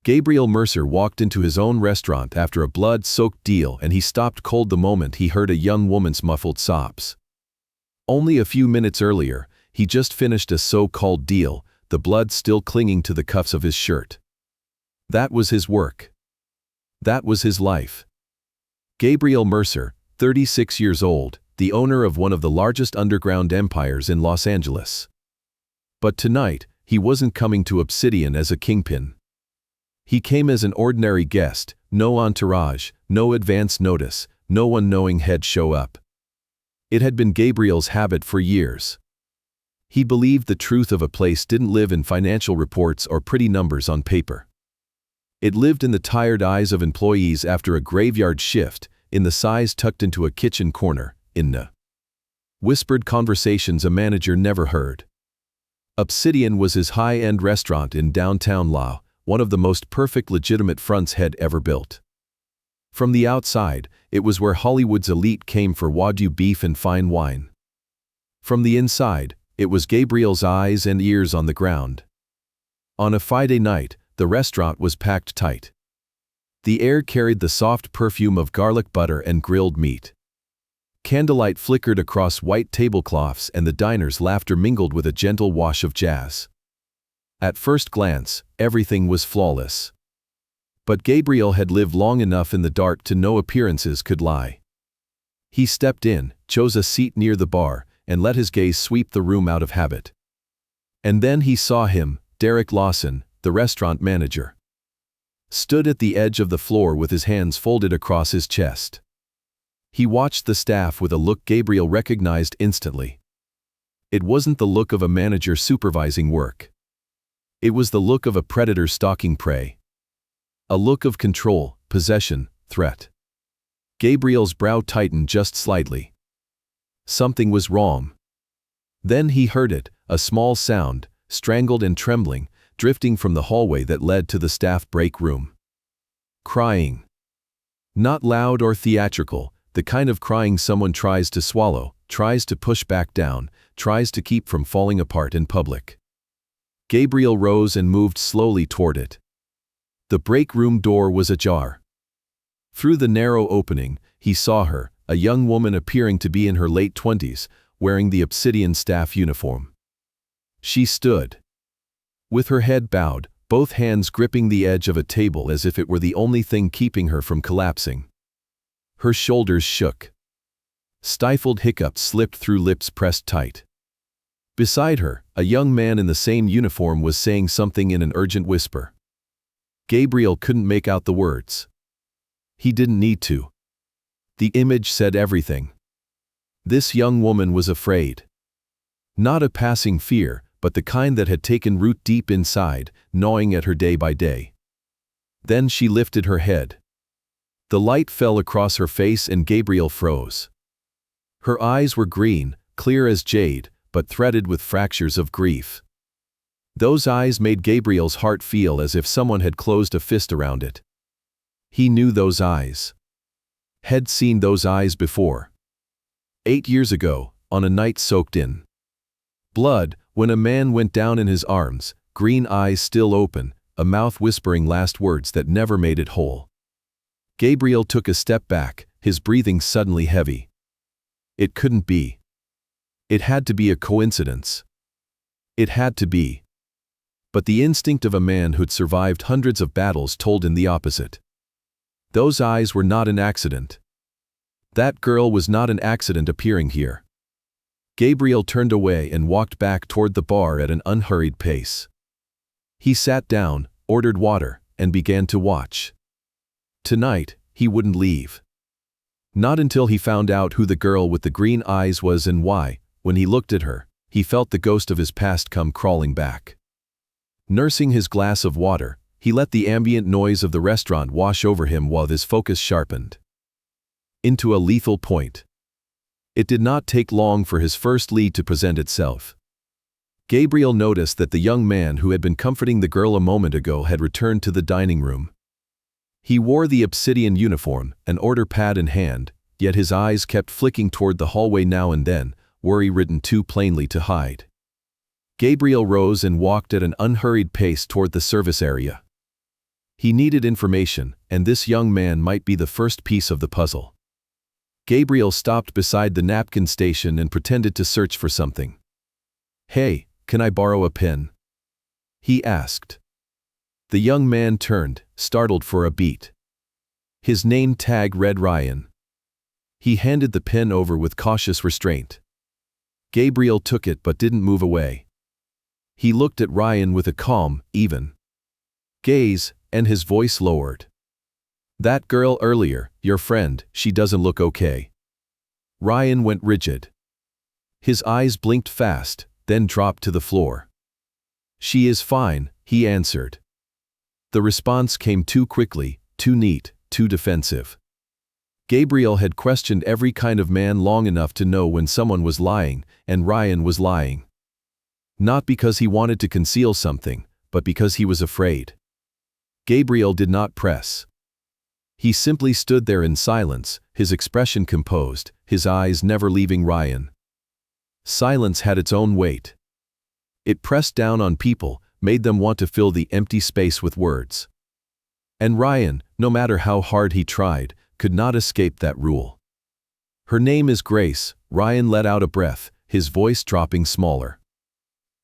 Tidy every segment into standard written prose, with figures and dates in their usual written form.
Gabriel Mercer walked into his own restaurant after a blood-soaked deal, and he stopped cold the moment he heard a young woman's muffled sobs. Only a few minutes earlier, he just finished a so-called deal, the blood still clinging to the cuffs of his shirt. That was his work. That was his life. Gabriel Mercer, 36 years old, the owner of one of the largest underground empires in Los Angeles. But tonight, he wasn't coming to Obsidian as a kingpin. He came as an ordinary guest, no entourage, no advance notice, no one knowing he'd show up. It had been Gabriel's habit for years. He believed the truth of a place didn't live in financial reports or pretty numbers on paper. It lived in the tired eyes of employees after a graveyard shift, in the sighs tucked into a kitchen corner, in the whispered conversations a manager never heard. Obsidian was his high-end restaurant in downtown La, one of the most perfect legitimate fronts he'd ever built. From the outside, it was where Hollywood's elite came for Wagyu beef and fine wine. From the inside, it was Gabriel's eyes and ears on the ground. On a Friday night, the restaurant was packed tight. The air carried the soft perfume of garlic butter and grilled meat. Candlelight flickered across white tablecloths, and the diner's laughter mingled with a gentle wash of jazz. At first glance, everything was flawless. But Gabriel had lived long enough in the dark to know appearances could lie. He stepped in, chose a seat near the bar, and let his gaze sweep the room out of habit. And then he saw him, Derek Lawson, the restaurant manager. Stood at the edge of the floor with his hands folded across his chest. He watched the staff with a look Gabriel recognized instantly. It wasn't the look of a manager supervising work. It was the look of a predator stalking prey. A look of control, possession, threat. Gabriel's brow tightened just slightly. Something was wrong. Then he heard it, a small sound, strangled and trembling, drifting from the hallway that led to the staff break room. Crying. Not loud or theatrical, the kind of crying someone tries to swallow, tries to push back down, tries to keep from falling apart in public. Gabriel rose and moved slowly toward it. The break room door was ajar. Through the narrow opening, he saw her, a young woman appearing to be in her late 20s, wearing the Obsidian staff uniform. She stood. With her head bowed, both hands gripping the edge of a table as if it were the only thing keeping her from collapsing. Her shoulders shook. Stifled hiccups slipped through lips pressed tight. Beside her, a young man in the same uniform was saying something in an urgent whisper. Gabriel couldn't make out the words. He didn't need to. The image said everything. This young woman was afraid. Not a passing fear, but the kind that had taken root deep inside, gnawing at her day by day. Then she lifted her head. The light fell across her face and Gabriel froze. Her eyes were green, clear as jade, but threaded with fractures of grief. Those eyes made Gabriel's heart feel as if someone had closed a fist around it. He knew those eyes. Had seen those eyes before. 8 years ago, on a night soaked in blood, when a man went down in his arms, green eyes still open, a mouth whispering last words that never made it whole. Gabriel took a step back, his breathing suddenly heavy. It couldn't be. It had to be a coincidence. It had to be. But the instinct of a man who'd survived hundreds of battles told him the opposite. Those eyes were not an accident. That girl was not an accident appearing here. Gabriel turned away and walked back toward the bar at an unhurried pace. He sat down, ordered water, and began to watch. Tonight, he wouldn't leave. Not until he found out who the girl with the green eyes was and why. When he looked at her, he felt the ghost of his past come crawling back. Nursing his glass of water, he let the ambient noise of the restaurant wash over him while his focus sharpened into a lethal point. It did not take long for his first lead to present itself. Gabriel noticed that the young man who had been comforting the girl a moment ago had returned to the dining room. He wore the Obsidian uniform, an order pad in hand, yet his eyes kept flicking toward the hallway now and then, worry written too plainly to hide. Gabriel rose and walked at an unhurried pace toward the service area. He needed information, and this young man might be the first piece of the puzzle. Gabriel stopped beside the napkin station and pretended to search for something. "Hey, can I borrow a pen?" he asked. The young man turned, startled for a beat. His name tag read Ryan. He handed the pen over with cautious restraint. Gabriel took it but didn't move away. He looked at Ryan with a calm, even gaze, and his voice lowered. "That girl earlier, your friend, she doesn't look okay." Ryan went rigid. His eyes blinked fast, then dropped to the floor. "She is fine," he answered. The response came too quickly, too neat, too defensive. Gabriel had questioned every kind of man long enough to know when someone was lying, and Ryan was lying. Not because he wanted to conceal something, but because he was afraid. Gabriel did not press. He simply stood there in silence, his expression composed, his eyes never leaving Ryan. Silence had its own weight. It pressed down on people, made them want to fill the empty space with words. And Ryan, no matter how hard he tried, could not escape that rule. "Her name is Grace," Ryan let out a breath, his voice dropping smaller.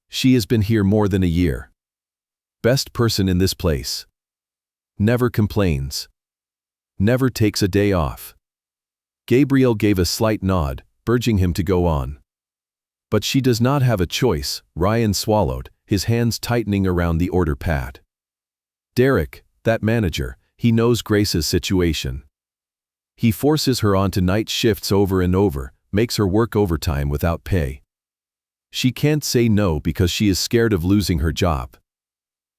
"She has been here more than a year. Best person in this place. Never complains. Never takes a day off." Gabriel gave a slight nod, urging him to go on. "But she does not have a choice," Ryan swallowed, his hands tightening around the order pad. "Derek, that manager, he knows Grace's situation. He forces her onto night shifts over and over, makes her work overtime without pay. She can't say no because she is scared of losing her job.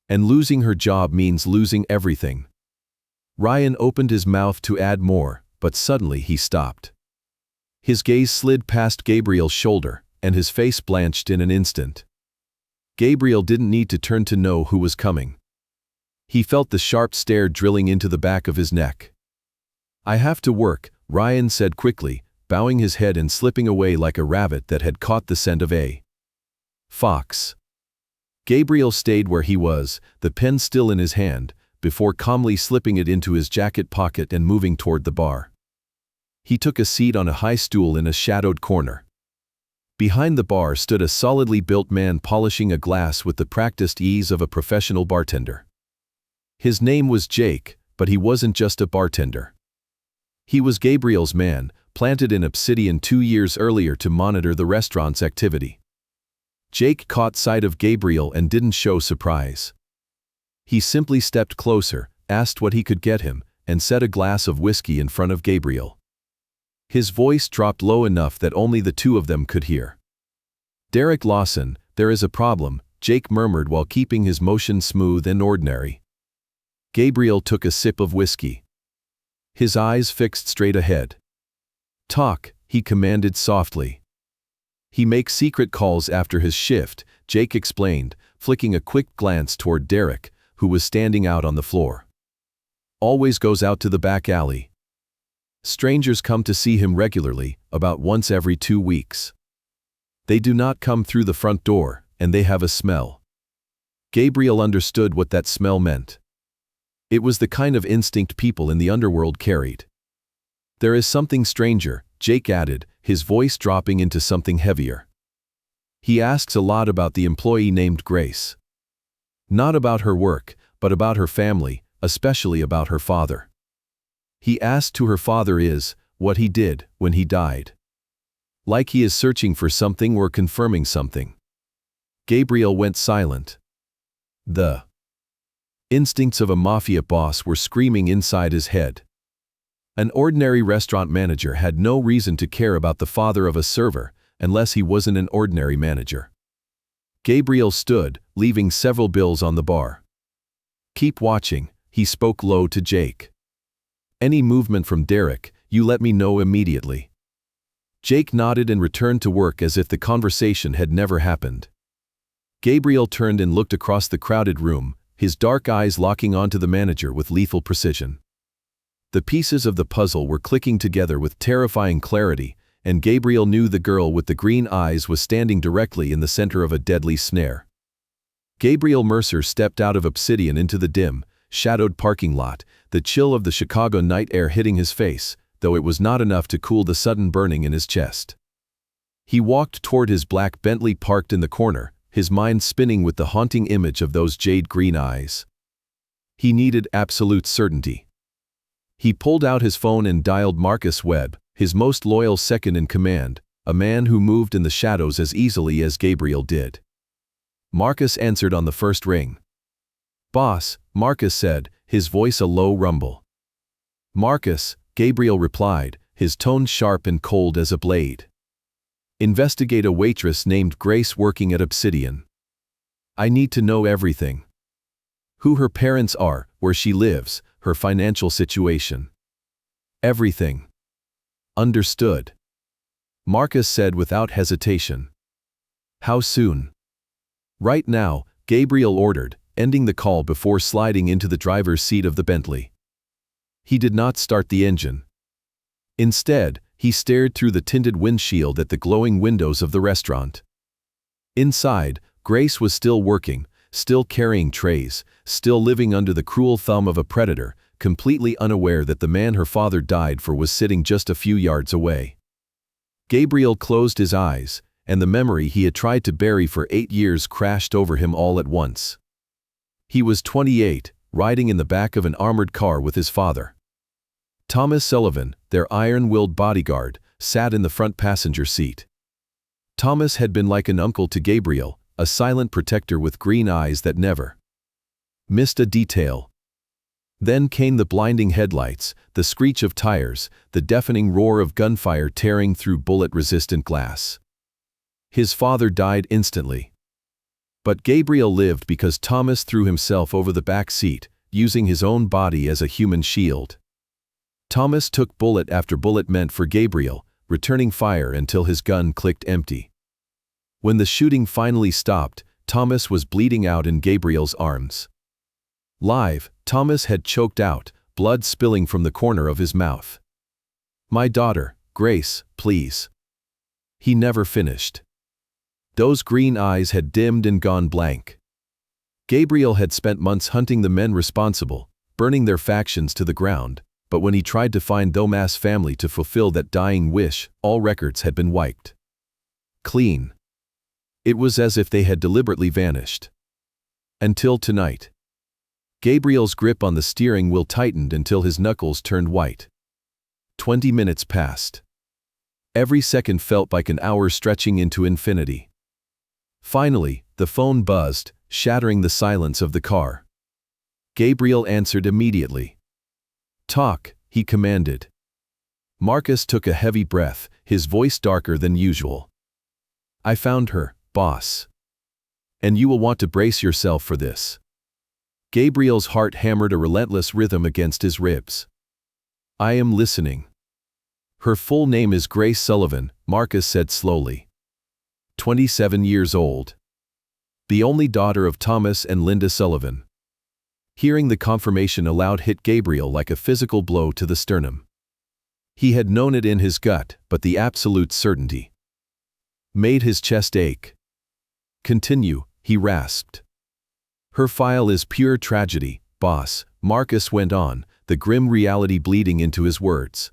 And losing her job means losing everything." Ryan opened his mouth to add more, but suddenly he stopped. His gaze slid past Gabriel's shoulder, and his face blanched in an instant. Gabriel didn't need to turn to know who was coming. He felt the sharp stare drilling into the back of his neck. "I have to work," Ryan said quickly, bowing his head and slipping away like a rabbit that had caught the scent of a fox. Gabriel stayed where he was, the pen still in his hand, before calmly slipping it into his jacket pocket and moving toward the bar. He took a seat on a high stool in a shadowed corner. Behind the bar stood a solidly built man polishing a glass with the practiced ease of a professional bartender. His name was Jake, but he wasn't just a bartender. He was Gabriel's man, planted in Obsidian 2 years earlier to monitor the restaurant's activity. Jake caught sight of Gabriel and didn't show surprise. He simply stepped closer, asked what he could get him, and set a glass of whiskey in front of Gabriel. His voice dropped low enough that only the two of them could hear. "Derek Lawson, there is a problem," Jake murmured while keeping his motion smooth and ordinary. Gabriel took a sip of whiskey. His eyes fixed straight ahead. "Talk," he commanded softly. "He makes secret calls after his shift," Jake explained, flicking a quick glance toward Derek, who was standing out on the floor. "Always goes out to the back alley. Strangers come to see him regularly, about once every 2 weeks. They do not come through the front door, and they have a smell." Gabriel understood what that smell meant. It was the kind of instinct people in the underworld carried. "There is something stranger," Jake added, his voice dropping into something heavier. "He asks a lot about the employee named Grace. Not about her work, but about her family, especially about her father. He asked who her father is, what he did when he died. Like he is searching for something or confirming something." Gabriel went silent. The instincts of a mafia boss were screaming inside his head. An ordinary restaurant manager had no reason to care about the father of a server, unless he wasn't an ordinary manager. Gabriel stood, leaving several bills on the bar. "Keep watching," he spoke low to Jake. "Any movement from Derek, you let me know immediately." Jake nodded and returned to work as if the conversation had never happened. Gabriel turned and looked across the crowded room, his dark eyes locking onto the manager with lethal precision. The pieces of the puzzle were clicking together with terrifying clarity, and Gabriel knew the girl with the green eyes was standing directly in the center of a deadly snare. Gabriel Mercer stepped out of Obsidian into the dim, shadowed parking lot, the chill of the Chicago night air hitting his face, though it was not enough to cool the sudden burning in his chest. He walked toward his black Bentley parked in the corner, his mind spinning with the haunting image of those jade green eyes. He needed absolute certainty. He pulled out his phone and dialed Marcus Webb, his most loyal second-in-command, a man who moved in the shadows as easily as Gabriel did. Marcus answered on the first ring. "Boss," Marcus said, his voice a low rumble. "Marcus," Gabriel replied, his tone sharp and cold as a blade. "Investigate a waitress named Grace working at Obsidian. I need to know everything. Who her parents are, where she lives, her financial situation. Everything." "Understood," Marcus said without hesitation. "How soon?" "Right now," Gabriel ordered, ending the call before sliding into the driver's seat of the Bentley. He did not start the engine. Instead, he stared through the tinted windshield at the glowing windows of the restaurant. Inside, Grace was still working, still carrying trays, still living under the cruel thumb of a predator, completely unaware that the man her father died for was sitting just a few yards away. Gabriel closed his eyes, and the memory he had tried to bury for 8 years crashed over him all at once. He was 28, riding in the back of an armored car with his father. Thomas Sullivan, their iron-willed bodyguard, sat in the front passenger seat. Thomas had been like an uncle to Gabriel, a silent protector with green eyes that never missed a detail. Then came the blinding headlights, the screech of tires, the deafening roar of gunfire tearing through bullet-resistant glass. His father died instantly. But Gabriel lived because Thomas threw himself over the back seat, using his own body as a human shield. Thomas took bullet after bullet meant for Gabriel, returning fire until his gun clicked empty. When the shooting finally stopped, Thomas was bleeding out in Gabriel's arms. Live, Thomas had choked out, blood spilling from the corner of his mouth. "My daughter, Grace, please." He never finished. Those green eyes had dimmed and gone blank. Gabriel had spent months hunting the men responsible, burning their factions to the ground, but when he tried to find Thomas' family to fulfill that dying wish, all records had been wiped clean. It was as if they had deliberately vanished. Until tonight. Gabriel's grip on the steering wheel tightened until his knuckles turned white. 20 minutes passed. Every second felt like an hour stretching into infinity. Finally, the phone buzzed, shattering the silence of the car. Gabriel answered immediately. "Talk," he commanded. Marcus took a heavy breath, his voice darker than usual. "I found her, boss. And you will want to brace yourself for this." Gabriel's heart hammered a relentless rhythm against his ribs. "I am listening." "Her full name is Grace Sullivan," Marcus said slowly. 27 years old. The only daughter of Thomas and Linda Sullivan. Hearing the confirmation aloud hit Gabriel like a physical blow to the sternum. He had known it in his gut, but the absolute certainty made his chest ache. "Continue," he rasped. "Her file is pure tragedy, boss," Marcus went on, the grim reality bleeding into his words.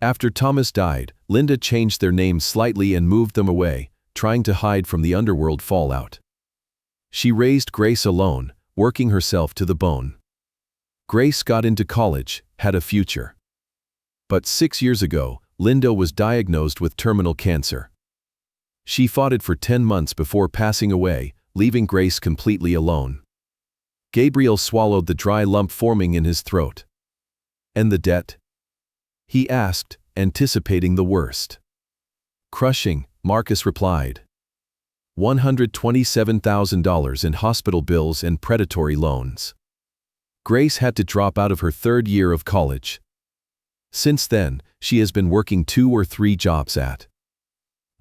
"After Thomas died, Linda changed their names slightly and moved them away, trying to hide from the underworld fallout. She raised Grace alone, working herself to the bone. Grace got into college, had a future. But 6 years ago, Linda was diagnosed with terminal cancer. She fought it for 10 months before passing away, leaving Grace completely alone." Gabriel swallowed the dry lump forming in his throat. "And the debt?" he asked, anticipating the worst. "Crushing," Marcus replied. $127,000 in hospital bills and predatory loans. Grace had to drop out of her 3rd year of college. Since then, she has been working 2 or 3 jobs at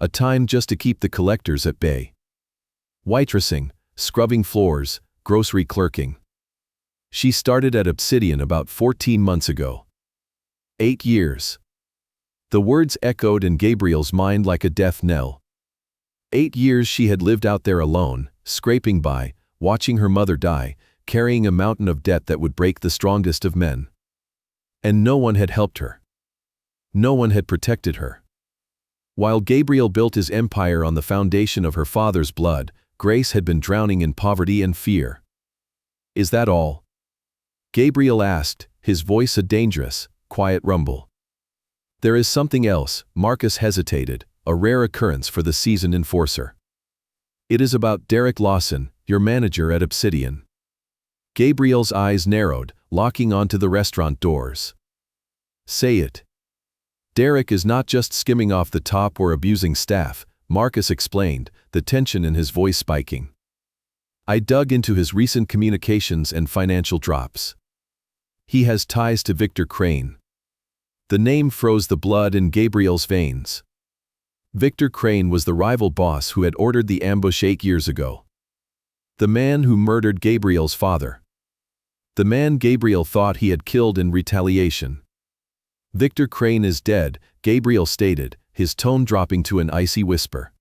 a time just to keep the collectors at bay. Waitressing, scrubbing floors, grocery clerking. She started at Obsidian about 14 months ago. 8 years. The words echoed in Gabriel's mind like a death knell. 8 years she had lived out there alone, scraping by, watching her mother die, carrying a mountain of debt that would break the strongest of men. And no one had helped her. No one had protected her. While Gabriel built his empire on the foundation of her father's blood, Grace had been drowning in poverty and fear. "Is that all?" Gabriel asked, his voice a dangerous, quiet rumble. "There is something else," Marcus hesitated, a rare occurrence for the seasoned enforcer. "It is about Derek Lawson, your manager at Obsidian." Gabriel's eyes narrowed, locking onto the restaurant doors. "Say it." "Derek is not just skimming off the top or abusing staff," Marcus explained, the tension in his voice spiking. "I dug into his recent communications and financial drops. He has ties to Victor Crane." The name froze the blood in Gabriel's veins. Victor Crane was the rival boss who had ordered the ambush 8 years ago. The man who murdered Gabriel's father. The man Gabriel thought he had killed in retaliation. "Victor Crane is dead," Gabriel stated, his tone dropping to an icy whisper.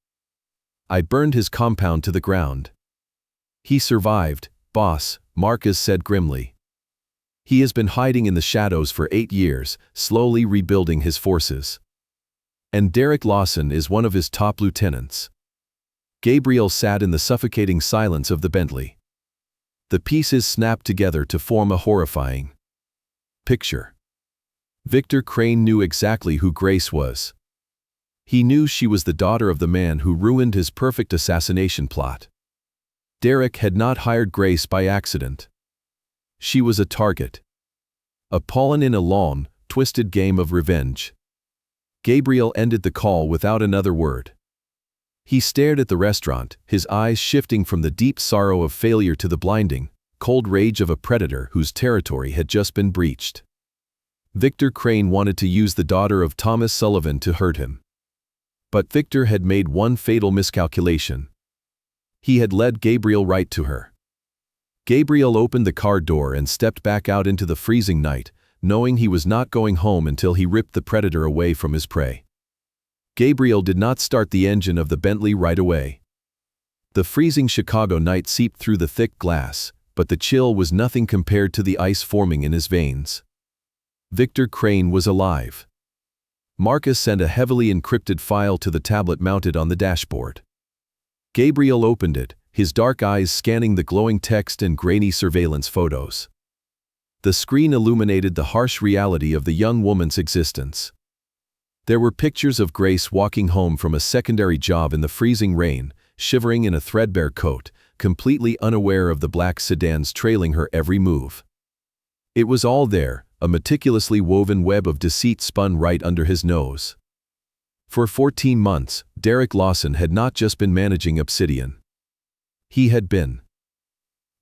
"I burned his compound to the ground." "He survived, boss," Marcus said grimly. "He has been hiding in the shadows for 8 years, slowly rebuilding his forces. And Derek Lawson is one of his top lieutenants." Gabriel sat in the suffocating silence of the Bentley. The pieces snapped together to form a horrifying picture. Victor Crane knew exactly who Grace was. He knew she was the daughter of the man who ruined his perfect assassination plot. Derek had not hired Grace by accident. She was a target. A pawn in a long, twisted game of revenge. Gabriel ended the call without another word. He stared at the restaurant, his eyes shifting from the deep sorrow of failure to the blinding, cold rage of a predator whose territory had just been breached. Victor Crane wanted to use the daughter of Thomas Sullivan to hurt him. But Victor had made one fatal miscalculation. He had led Gabriel right to her. Gabriel opened the car door and stepped back out into the freezing night, knowing he was not going home until he ripped the predator away from his prey. Gabriel did not start the engine of the Bentley right away. The freezing Chicago night seeped through the thick glass, but the chill was nothing compared to the ice forming in his veins. Victor Crane was alive. Marcus sent a heavily encrypted file to the tablet mounted on the dashboard. Gabriel opened it, his dark eyes scanning the glowing text and grainy surveillance photos. The screen illuminated the harsh reality of the young woman's existence. There were pictures of Grace walking home from a secondary job in the freezing rain, shivering in a threadbare coat, completely unaware of the black sedans trailing her every move. It was all there, a meticulously woven web of deceit spun right under his nose. For 14 months, Derek Lawson had not just been managing Obsidian. He had been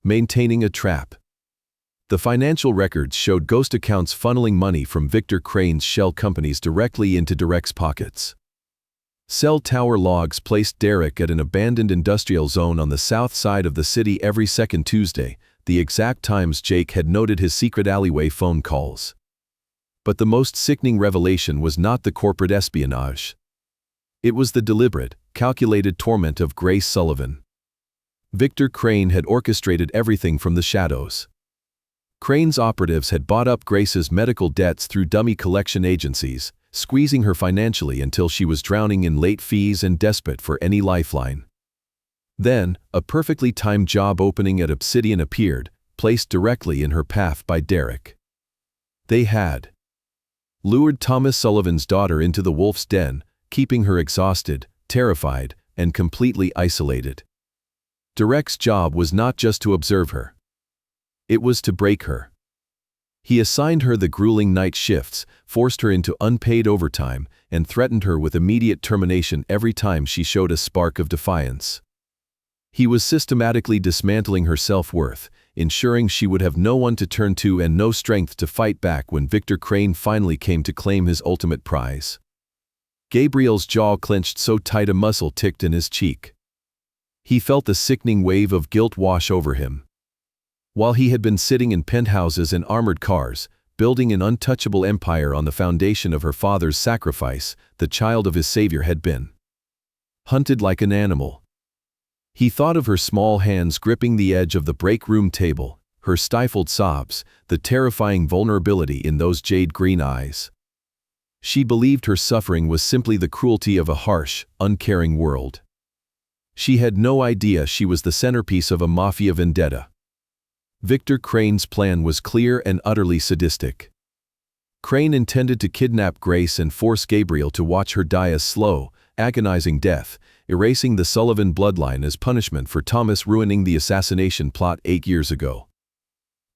maintaining a trap. The financial records showed ghost accounts funneling money from Victor Crane's shell companies directly into Derek's pockets. Cell tower logs placed Derek at an abandoned industrial zone on the south side of the city every second Tuesday, the exact times Jake had noted his secret alleyway phone calls. But the most sickening revelation was not the corporate espionage. It was the deliberate, calculated torment of Grace Sullivan. Victor Crane had orchestrated everything from the shadows. Crane's operatives had bought up Grace's medical debts through dummy collection agencies, squeezing her financially until she was drowning in late fees and desperate for any lifeline. Then, a perfectly timed job opening at Obsidian appeared, placed directly in her path by Derek. They had lured Thomas Sullivan's daughter into the wolf's den, keeping her exhausted, terrified, and completely isolated. Derek's job was not just to observe her. It was to break her. He assigned her the grueling night shifts, forced her into unpaid overtime, and threatened her with immediate termination every time she showed a spark of defiance. He was systematically dismantling her self-worth, ensuring she would have no one to turn to and no strength to fight back when Victor Crane finally came to claim his ultimate prize. Gabriel's jaw clenched so tight a muscle ticked in his cheek. He felt the sickening wave of guilt wash over him. While he had been sitting in penthouses and armored cars, building an untouchable empire on the foundation of her father's sacrifice, the child of his savior had been hunted like an animal. He thought of her small hands gripping the edge of the break room table, her stifled sobs, the terrifying vulnerability in those jade-green eyes. She believed her suffering was simply the cruelty of a harsh, uncaring world. She had no idea she was the centerpiece of a mafia vendetta. Victor Crane's plan was clear and utterly sadistic. Crane intended to kidnap Grace and force Gabriel to watch her die a slow, agonizing death, erasing the Sullivan bloodline as punishment for Thomas ruining the assassination plot 8 years ago.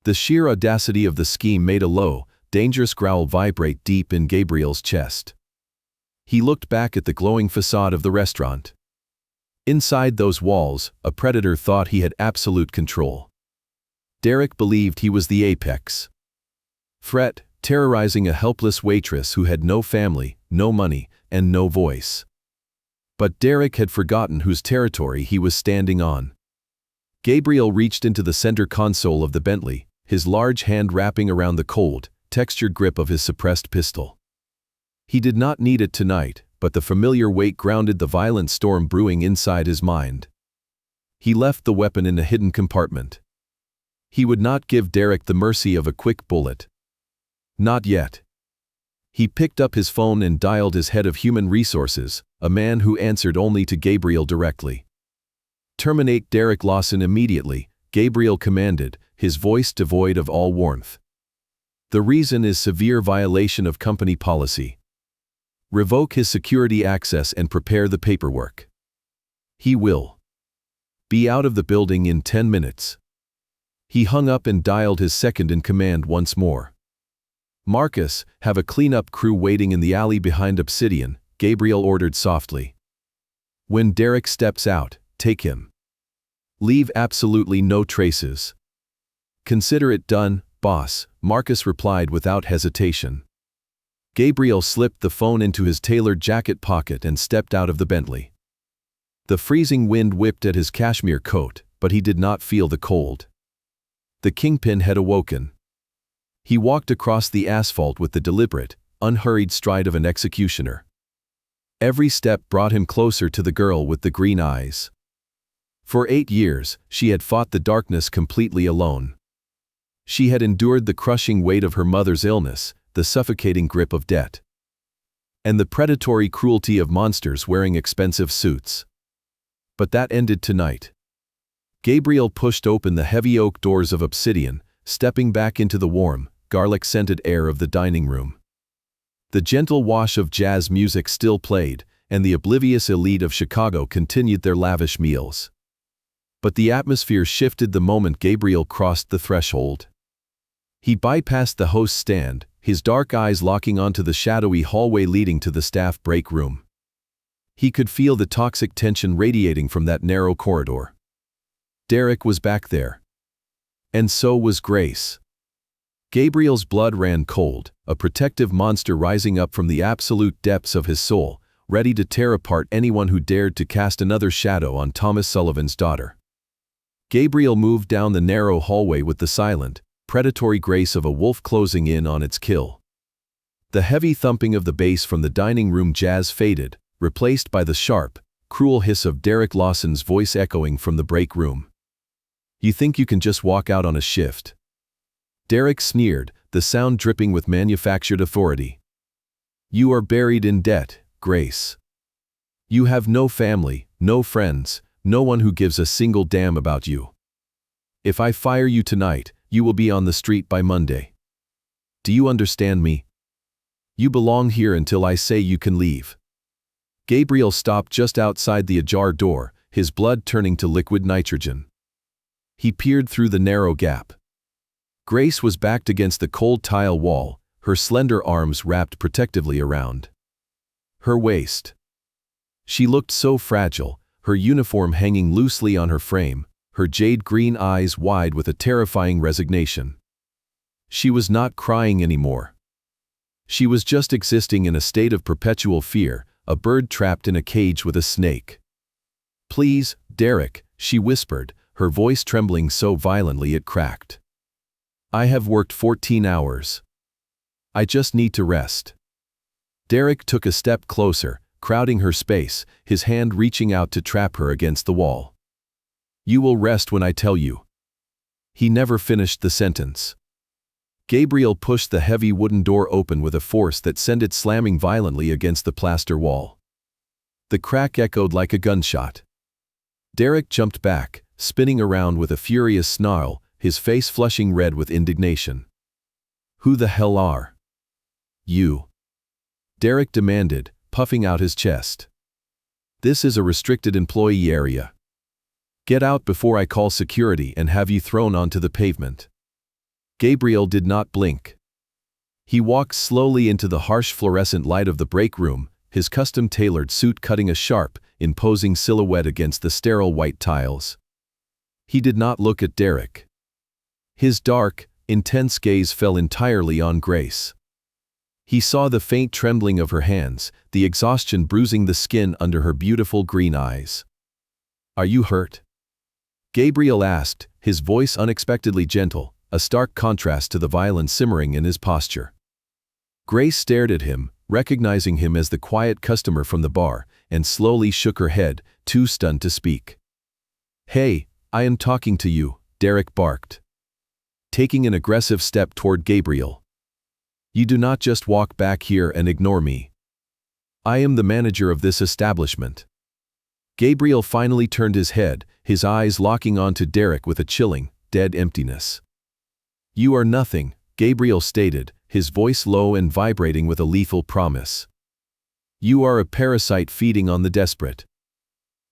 The sheer audacity of the scheme made a low, dangerous growl vibrate deep in Gabriel's chest. He looked back at the glowing facade of the restaurant. Inside those walls, a predator thought he had absolute control. Derek believed he was the apex threat, terrorizing a helpless waitress who had no family, no money, and no voice. But Derek had forgotten whose territory he was standing on. Gabriel reached into the center console of the Bentley, his large hand wrapping around the cold, textured grip of his suppressed pistol. He did not need it tonight, but the familiar weight grounded the violent storm brewing inside his mind. He left the weapon in a hidden compartment. He would not give Derek the mercy of a quick bullet. Not yet. He picked up his phone and dialed his head of human resources, a man who answered only to Gabriel directly. "Terminate Derek Lawson immediately," Gabriel commanded, his voice devoid of all warmth. "The reason is severe violation of company policy. Revoke his security access and prepare the paperwork. He will be out of the building in 10 minutes. He hung up and dialed his second-in-command once more. "Marcus, have a cleanup crew waiting in the alley behind Obsidian," Gabriel ordered softly. "When Derek steps out, take him. Leave absolutely no traces." "Consider it done, boss," Marcus replied without hesitation. Gabriel slipped the phone into his tailored jacket pocket and stepped out of the Bentley. The freezing wind whipped at his cashmere coat, but he did not feel the cold. The kingpin had awoken. He walked across the asphalt with the deliberate, unhurried stride of an executioner. Every step brought him closer to the girl with the green eyes. For 8 years, she had fought the darkness completely alone. She had endured the crushing weight of her mother's illness, the suffocating grip of debt, and the predatory cruelty of monsters wearing expensive suits. But that ended tonight. Gabriel pushed open the heavy oak doors of Obsidian, stepping back into the warm, garlic-scented air of the dining room. The gentle wash of jazz music still played, and the oblivious elite of Chicago continued their lavish meals. But the atmosphere shifted the moment Gabriel crossed the threshold. He bypassed the host's stand, his dark eyes locking onto the shadowy hallway leading to the staff break room. He could feel the toxic tension radiating from that narrow corridor. Derek was back there. And so was Grace. Gabriel's blood ran cold, a protective monster rising up from the absolute depths of his soul, ready to tear apart anyone who dared to cast another shadow on Thomas Sullivan's daughter. Gabriel moved down the narrow hallway with the silent, predatory grace of a wolf closing in on its kill. The heavy thumping of the bass from the dining room jazz faded, replaced by the sharp, cruel hiss of Derek Lawson's voice echoing from the break room. "You think you can just walk out on a shift?" Derek sneered, the sound dripping with manufactured authority. "You are buried in debt, Grace. You have no family, no friends, no one who gives a single damn about you. If I fire you tonight, you will be on the street by Monday. Do you understand me? You belong here until I say you can leave." Gabriel stopped just outside the ajar door, his blood turning to liquid nitrogen. He peered through the narrow gap. Grace was backed against the cold tile wall, her slender arms wrapped protectively around her waist. She looked so fragile, her uniform hanging loosely on her frame, her jade-green eyes wide with a terrifying resignation. She was not crying anymore. She was just existing in a state of perpetual fear, a bird trapped in a cage with a snake. "Please, Derek," she whispered, her voice trembling so violently it cracked. "I have worked 14 hours. I just need to rest." Derek took a step closer, crowding her space, his hand reaching out to trap her against the wall. "You will rest when I tell you." He never finished the sentence. Gabriel pushed the heavy wooden door open with a force that sent it slamming violently against the plaster wall. The crack echoed like a gunshot. Derek jumped back, spinning around with a furious snarl, his face flushing red with indignation. "Who the hell are you?" Derek demanded, puffing out his chest. "This is a restricted employee area. Get out before I call security and have you thrown onto the pavement." Gabriel did not blink. He walked slowly into the harsh fluorescent light of the break room, his custom-tailored suit cutting a sharp, imposing silhouette against the sterile white tiles. He did not look at Derek. His dark, intense gaze fell entirely on Grace. He saw the faint trembling of her hands, the exhaustion bruising the skin under her beautiful green eyes. "Are you hurt?" Gabriel asked, his voice unexpectedly gentle, a stark contrast to the violence simmering in his posture. Grace stared at him, recognizing him as the quiet customer from the bar, and slowly shook her head, too stunned to speak. "Hey, I am talking to you," Derek barked, taking an aggressive step toward Gabriel. "You do not just walk back here and ignore me. I am the manager of this establishment." Gabriel finally turned his head, his eyes locking onto Derek with a chilling, dead emptiness. "You are nothing," Gabriel stated, his voice low and vibrating with a lethal promise. "You are a parasite feeding on the desperate.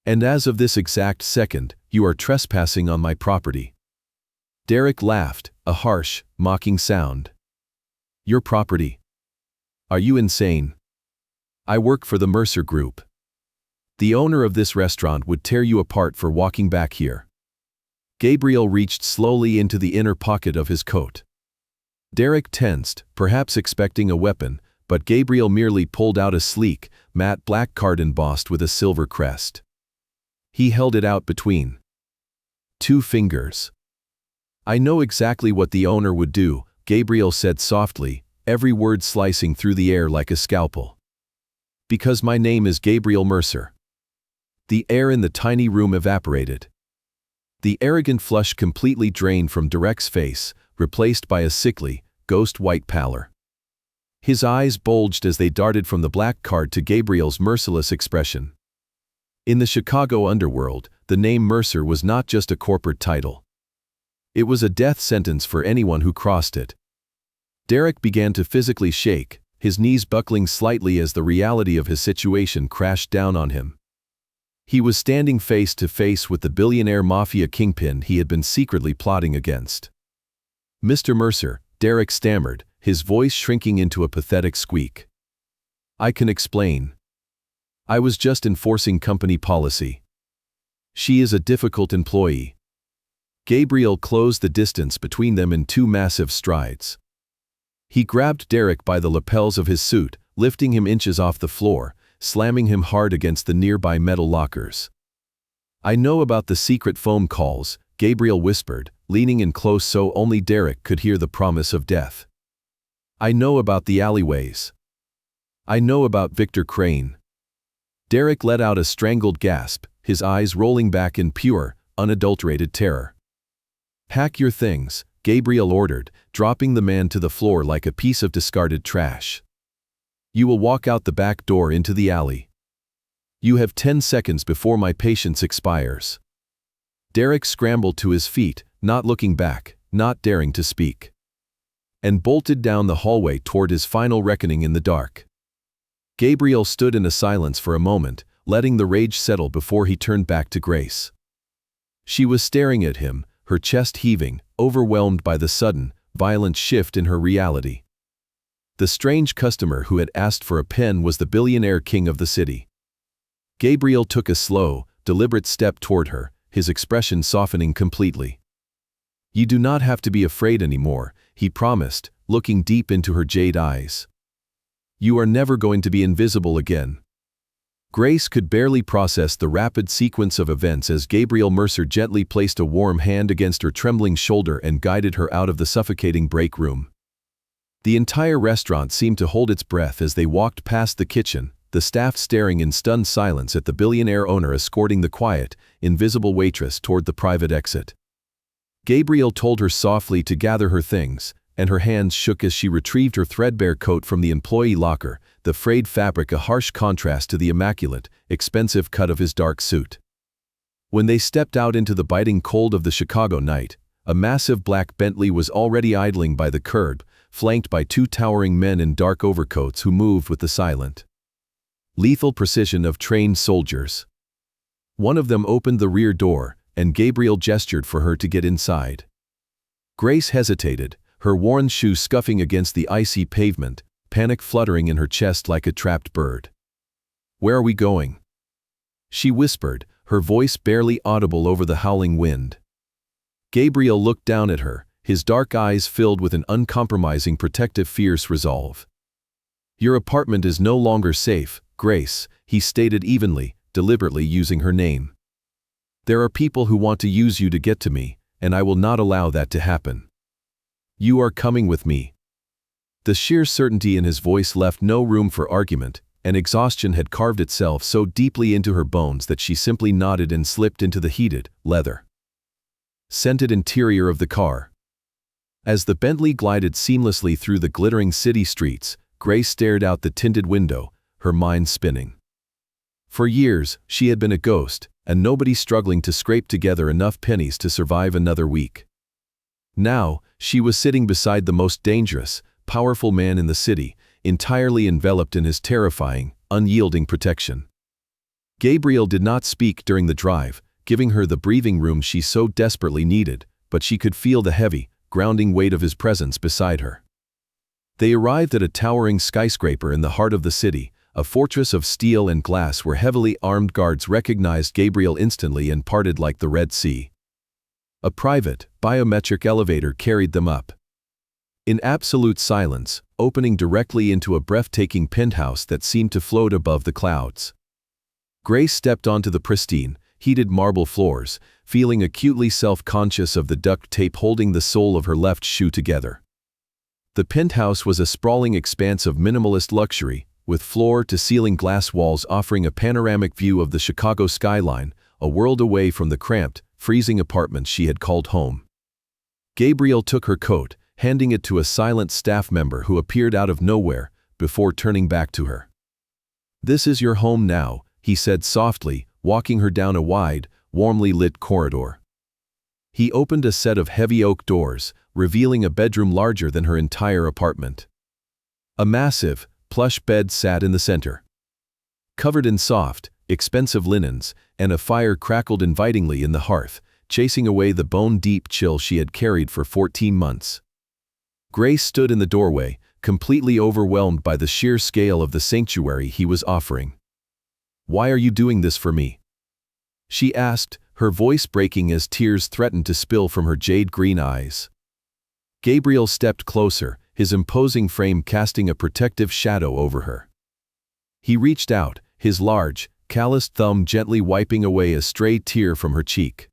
And as of this exact second, you are trespassing on my property." Derek laughed, a harsh, mocking sound. "Your property? Are you insane? I work for the Mercer Group. The owner of this restaurant would tear you apart for walking back here." Gabriel reached slowly into the inner pocket of his coat. Derek tensed, perhaps expecting a weapon, but Gabriel merely pulled out a sleek, matte black card embossed with a silver crest. He held it out between two fingers. "I know exactly what the owner would do," Gabriel said softly, every word slicing through the air like a scalpel. "Because my name is Gabriel Mercer." The air in the tiny room evaporated. The arrogant flush completely drained from Derek's face, replaced by a sickly, ghost-white pallor. His eyes bulged as they darted from the black card to Gabriel's merciless expression. In the Chicago underworld, the name Mercer was not just a corporate title. It was a death sentence for anyone who crossed it. Derek began to physically shake, his knees buckling slightly as the reality of his situation crashed down on him. He was standing face to face with the billionaire Mafia kingpin he had been secretly plotting against. "Mr. Mercer," Derek stammered, his voice shrinking into a pathetic squeak. "I can explain. I was just enforcing company policy. She is a difficult employee." Gabriel closed the distance between them in two massive strides. He grabbed Derek by the lapels of his suit, lifting him inches off the floor, slamming him hard against the nearby metal lockers. "I know about the secret phone calls," Gabriel whispered, leaning in close so only Derek could hear the promise of death. "I know about the alleyways. I know about Victor Crane." Derek let out a strangled gasp, his eyes rolling back in pure, unadulterated terror. "Pack your things," Gabriel ordered, dropping the man to the floor like a piece of discarded trash. "You will walk out the back door into the alley. You have 10 seconds before my patience expires." Derek scrambled to his feet, not looking back, not daring to speak, and bolted down the hallway toward his final reckoning in the dark. Gabriel stood in a silence for a moment, letting the rage settle before he turned back to Grace. She was staring at him, her chest heaving, overwhelmed by the sudden, violent shift in her reality. The strange customer who had asked for a pen was the billionaire king of the city. Gabriel took a slow, deliberate step toward her, his expression softening completely. "You do not have to be afraid anymore," he promised, looking deep into her jade eyes. "You are never going to be invisible again." Grace could barely process the rapid sequence of events as Gabriel Mercer gently placed a warm hand against her trembling shoulder and guided her out of the suffocating break room. The entire restaurant seemed to hold its breath as they walked past the kitchen, the staff staring in stunned silence at the billionaire owner escorting the quiet, invisible waitress toward the private exit. Gabriel told her softly to gather her things, and her hands shook as she retrieved her threadbare coat from the employee locker, the frayed fabric a harsh contrast to the immaculate, expensive cut of his dark suit. When they stepped out into the biting cold of the Chicago night, a massive black Bentley was already idling by the curb, flanked by two towering men in dark overcoats who moved with the silent, lethal precision of trained soldiers. One of them opened the rear door, and Gabriel gestured for her to get inside. Grace hesitated, her worn shoe scuffing against the icy pavement, panic fluttering in her chest like a trapped bird. "Where are we going?" she whispered, her voice barely audible over the howling wind. Gabriel looked down at her, his dark eyes filled with an uncompromising protective fierce resolve. "Your apartment is no longer safe, Grace," he stated evenly, deliberately using her name. "There are people who want to use you to get to me, and I will not allow that to happen. You are coming with me." The sheer certainty in his voice left no room for argument, and exhaustion had carved itself so deeply into her bones that she simply nodded and slipped into the heated, leather-scented interior of the car. As the Bentley glided seamlessly through the glittering city streets, Grace stared out the tinted window, her mind spinning. For years, she had been a ghost, and nobody struggling to scrape together enough pennies to survive another week. Now, she was sitting beside the most dangerous, powerful man in the city, entirely enveloped in his terrifying, unyielding protection. Gabriel did not speak during the drive, giving her the breathing room she so desperately needed, but she could feel the heavy, grounding weight of his presence beside her. They arrived at a towering skyscraper in the heart of the city, a fortress of steel and glass where heavily armed guards recognized Gabriel instantly and parted like the Red Sea. A private, biometric elevator carried them up. In absolute silence, opening directly into a breathtaking penthouse that seemed to float above the clouds. Grace stepped onto the pristine, heated marble floors, feeling acutely self-conscious of the duct tape holding the sole of her left shoe together. The penthouse was a sprawling expanse of minimalist luxury, with floor-to-ceiling glass walls offering a panoramic view of the Chicago skyline, a world away from the cramped, freezing apartment she had called home. Gabriel took her coat, handing it to a silent staff member who appeared out of nowhere, before turning back to her. "This is your home now," he said softly, walking her down a wide, warmly lit corridor. He opened a set of heavy oak doors, revealing a bedroom larger than her entire apartment. A massive, plush bed sat in the center. Covered in soft, expensive linens, and a fire crackled invitingly in the hearth, chasing away the bone-deep chill she had carried for 14 months. Grace stood in the doorway, completely overwhelmed by the sheer scale of the sanctuary he was offering. "Why are you doing this for me?" she asked, her voice breaking as tears threatened to spill from her jade-green eyes. Gabriel stepped closer, his imposing frame casting a protective shadow over her. He reached out, his large, calloused thumb gently wiping away a stray tear from her cheek.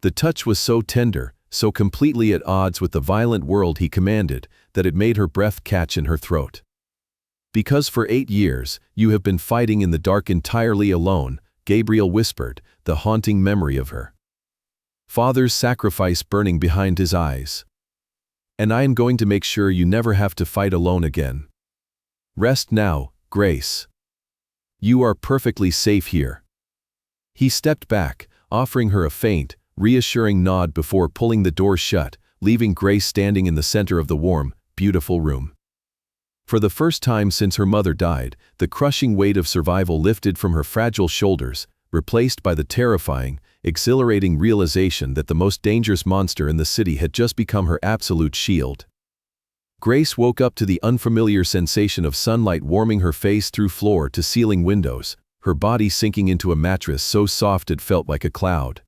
The touch was so tender, so completely at odds with the violent world he commanded, that it made her breath catch in her throat. "Because for 8 years, you have been fighting in the dark entirely alone," Gabriel whispered, the haunting memory of her father's sacrifice burning behind his eyes. "And I am going to make sure you never have to fight alone again. Rest now, Grace. You are perfectly safe here." He stepped back, offering her a faint, reassuring nod before pulling the door shut, leaving Grace standing in the center of the warm, beautiful room. For the first time since her mother died, the crushing weight of survival lifted from her fragile shoulders, replaced by the terrifying, exhilarating realization that the most dangerous monster in the city had just become her absolute shield. Grace woke up to the unfamiliar sensation of sunlight warming her face through floor-to-ceiling windows, her body sinking into a mattress so soft it felt like a cloud.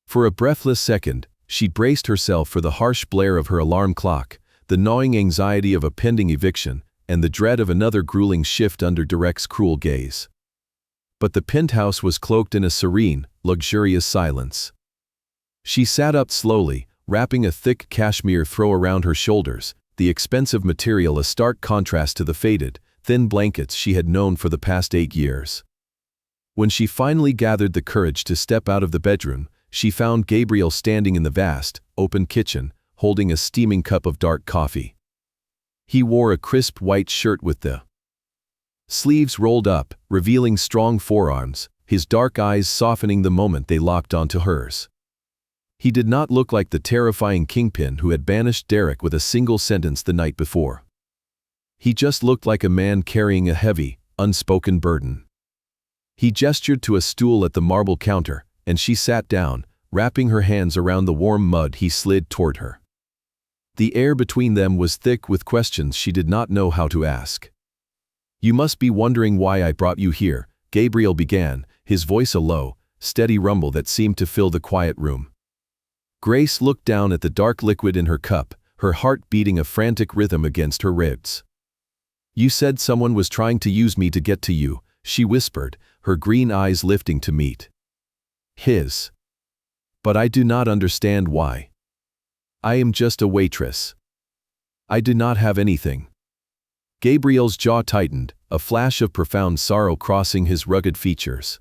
For a breathless second, she braced herself for the harsh blare of her alarm clock, the gnawing anxiety of a pending eviction, and the dread of another grueling shift under Direct's cruel gaze. But the penthouse was cloaked in a serene, luxurious silence. She sat up slowly, wrapping a thick cashmere throw around her shoulders, the expensive material a stark contrast to the faded, thin blankets she had known for the past 8 years. When she finally gathered the courage to step out of the bedroom, she found Gabriel standing in the vast, open kitchen, holding a steaming cup of dark coffee. He wore a crisp white shirt with the sleeves rolled up, revealing strong forearms, his dark eyes softening the moment they locked onto hers. He did not look like the terrifying kingpin who had banished Derek with a single sentence the night before. He just looked like a man carrying a heavy, unspoken burden. He gestured to a stool at the marble counter, and she sat down, wrapping her hands around the warm mud he slid toward her. The air between them was thick with questions she did not know how to ask. "You must be wondering why I brought you here," Gabriel began, his voice a low, steady rumble that seemed to fill the quiet room. Grace looked down at the dark liquid in her cup, her heart beating a frantic rhythm against her ribs. "You said someone was trying to use me to get to you," she whispered, her green eyes lifting to meet his. "But I do not understand why. I am just a waitress. I do not have anything." Gabriel's jaw tightened, a flash of profound sorrow crossing his rugged features.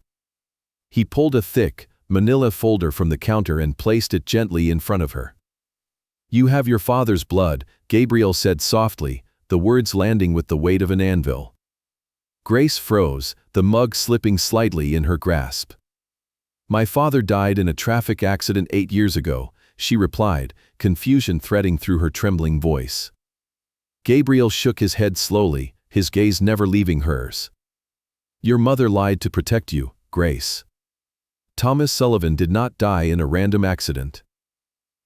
He pulled a thick, manila folder from the counter and placed it gently in front of her. "You have your father's blood," Gabriel said softly, the words landing with the weight of an anvil. Grace froze, the mug slipping slightly in her grasp. "My father died in a traffic accident 8 years ago," she replied, confusion threading through her trembling voice. Gabriel shook his head slowly, his gaze never leaving hers. "Your mother lied to protect you, Grace. Thomas Sullivan did not die in a random accident.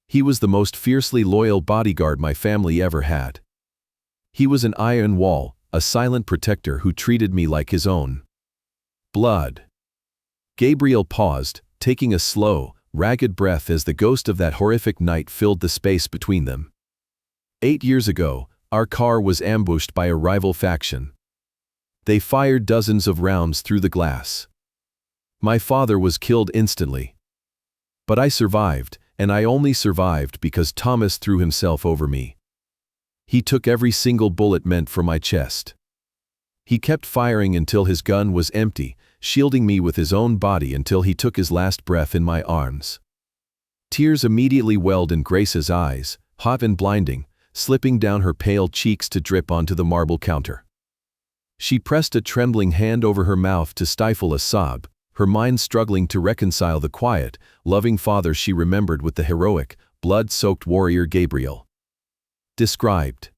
He was the most fiercely loyal bodyguard my family ever had. He was an iron wall, a silent protector who treated me like his own blood." Gabriel paused, taking a slow, ragged breath as the ghost of that horrific night filled the space between them. 8 years ago, our car was ambushed by a rival faction. They fired dozens of rounds through the glass. My father was killed instantly. But I survived, and I only survived because Thomas threw himself over me. He took every single bullet meant for my chest. He kept firing until his gun was empty, shielding me with his own body until he took his last breath in my arms. Tears immediately welled in Grace's eyes, hot and blinding, slipping down her pale cheeks to drip onto the marble counter. She pressed a trembling hand over her mouth to stifle a sob, her mind struggling to reconcile the quiet, loving father she remembered with the heroic, blood-soaked warrior Gabriel. Described.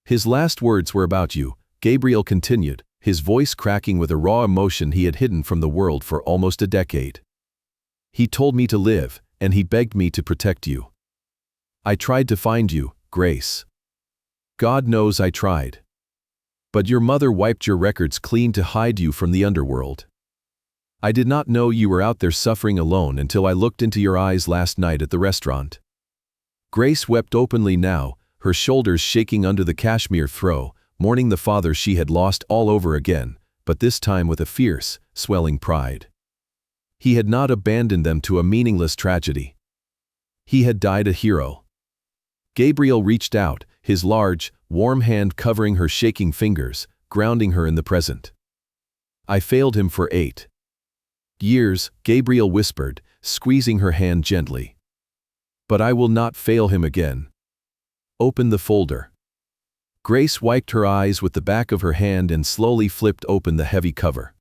"His last words were about you," Gabriel continued, his voice cracking with a raw emotion he had hidden from the world for almost a decade. "He told me to live, and he begged me to protect you. I tried to find you, Grace. God knows I tried. But your mother wiped your records clean to hide you from the underworld. I did not know you were out there suffering alone until I looked into your eyes last night at the restaurant." Grace wept openly now, her shoulders shaking under the cashmere throw, mourning the father she had lost all over again, but this time with a fierce, swelling pride. He had not abandoned them to a meaningless tragedy. He had died a hero. Gabriel reached out, his large, warm hand covering her shaking fingers, grounding her in the present. "I failed him for 8 years," Gabriel whispered, squeezing her hand gently. "But I will not fail him again. Open the folder." Grace wiped her eyes with the back of her hand and slowly flipped open the heavy cover.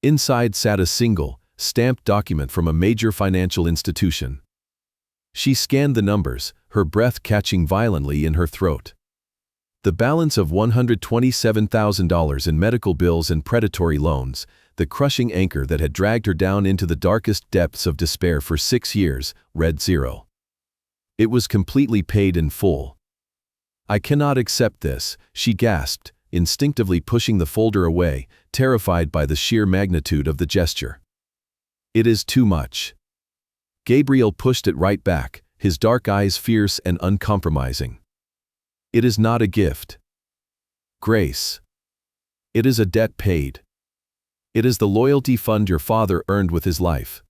Inside sat a single, stamped document from a major financial institution. She scanned the numbers, her breath catching violently in her throat. The balance of $127,000 in medical bills and predatory loans, the crushing anchor that had dragged her down into the darkest depths of despair for 6 years, read 0. It was completely paid in full. "I cannot accept this," she gasped, instinctively pushing the folder away, terrified by the sheer magnitude of the gesture. "It is too much." Gabriel pushed it right back, his dark eyes fierce and uncompromising. "It is not a gift, Grace. It is a debt paid. It is the loyalty fund your father earned with his life.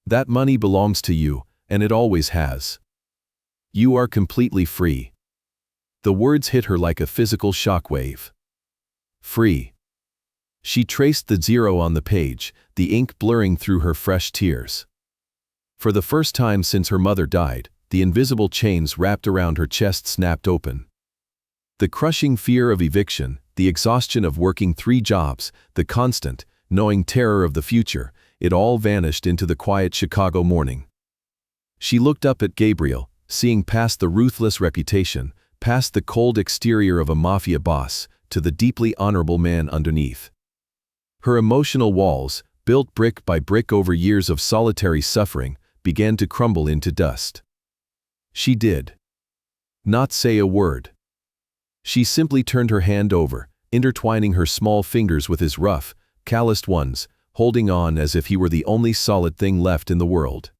That money belongs to you, and it always has. You are completely free." The words hit her like a physical shockwave. Free. She traced the 0 on the page, the ink blurring through her fresh tears. For the first time since her mother died, the invisible chains wrapped around her chest snapped open. The crushing fear of eviction, the exhaustion of working 3 jobs, the constant, gnawing terror of the future, it all vanished into the quiet Chicago morning. She looked up at Gabriel, seeing past the ruthless reputation, past the cold exterior of a mafia boss, to the deeply honorable man underneath. Her emotional walls, built brick by brick over years of solitary suffering, began to crumble into dust. She did not say a word. She simply turned her hand over, intertwining her small fingers with his rough, calloused ones, holding on as if he were the only solid thing left in the world.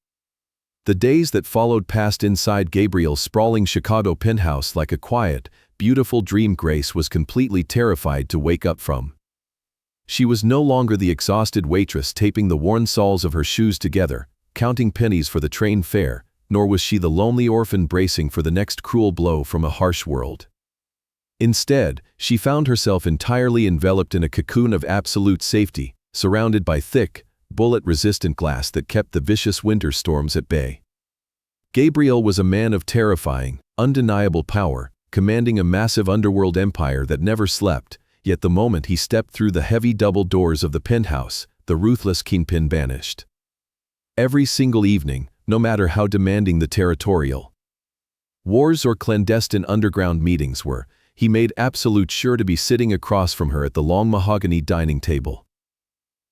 The days that followed passed inside Gabriel's sprawling Chicago penthouse like a quiet, beautiful dream Grace was completely terrified to wake up from. She was no longer the exhausted waitress taping the worn soles of her shoes together, counting pennies for the train fare, nor was she the lonely orphan bracing for the next cruel blow from a harsh world. Instead, she found herself entirely enveloped in a cocoon of absolute safety, surrounded by thick, bullet-resistant glass that kept the vicious winter storms at bay. Gabriel was a man of terrifying, undeniable power, commanding a massive underworld empire that never slept, yet the moment he stepped through the heavy double doors of the penthouse, the ruthless kingpin vanished. Every single evening, no matter how demanding the territorial wars or clandestine underground meetings were, he made absolute sure to be sitting across from her at the long mahogany dining table.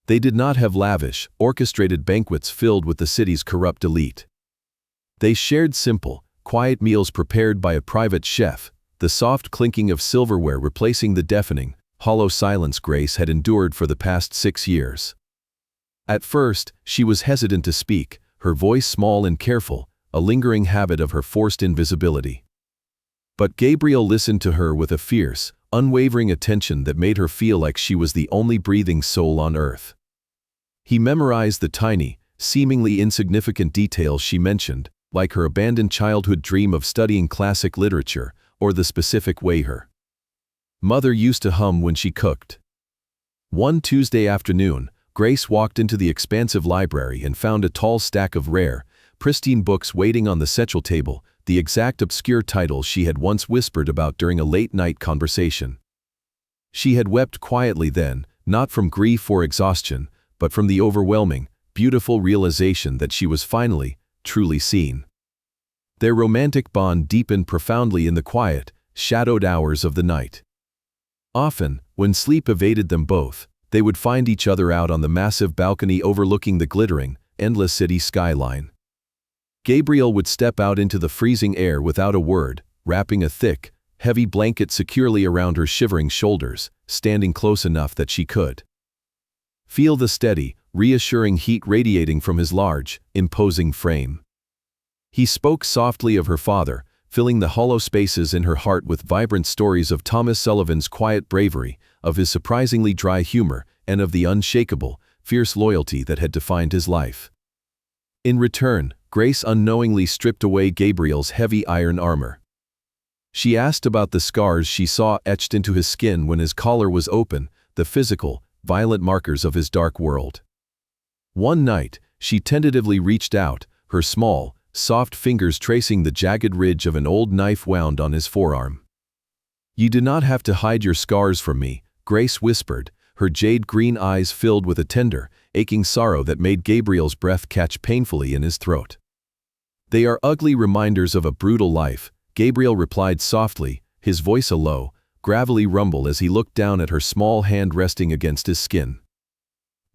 They did not have lavish, orchestrated banquets filled with the city's corrupt elite. They shared simple, quiet meals prepared by a private chef, the soft clinking of silverware replacing the deafening, hollow silence Grace had endured for the past 6 years. At first, she was hesitant to speak, her voice small and careful, a lingering habit of her forced invisibility. But Gabriel listened to her with a fierce, unwavering attention that made her feel like she was the only breathing soul on earth. He memorized the tiny, seemingly insignificant details she mentioned, like her abandoned childhood dream of studying classic literature, or the specific way her mother used to hum when she cooked. One Tuesday afternoon, Grace walked into the expansive library and found a tall stack of rare, pristine books waiting on the central table, the exact obscure titles she had once whispered about during a late-night conversation. She had wept quietly then, not from grief or exhaustion, but from the overwhelming, beautiful realization that she was finally, truly seen. Their romantic bond deepened profoundly in the quiet, shadowed hours of the night. Often, when sleep evaded them both, they would find each other out on the massive balcony overlooking the glittering, endless city skyline. Gabriel would step out into the freezing air without a word, wrapping a thick, heavy blanket securely around her shivering shoulders, standing close enough that she could feel the steady, reassuring heat radiating from his large, imposing frame. He spoke softly of her father, filling the hollow spaces in her heart with vibrant stories of Thomas Sullivan's quiet bravery, of his surprisingly dry humor, and of the unshakable, fierce loyalty that had defined his life. In return, Grace unknowingly stripped away Gabriel's heavy iron armor. She asked about the scars she saw etched into his skin when his collar was open, the physical, violent markers of his dark world. One night, she tentatively reached out, her small, soft fingers tracing the jagged ridge of an old knife wound on his forearm. "You do not have to hide your scars from me," Grace whispered, her jade-green eyes filled with a tender, aching sorrow that made Gabriel's breath catch painfully in his throat. "They are ugly reminders of a brutal life," Gabriel replied softly, his voice a low, gravelly rumble as he looked down at her small hand resting against his skin.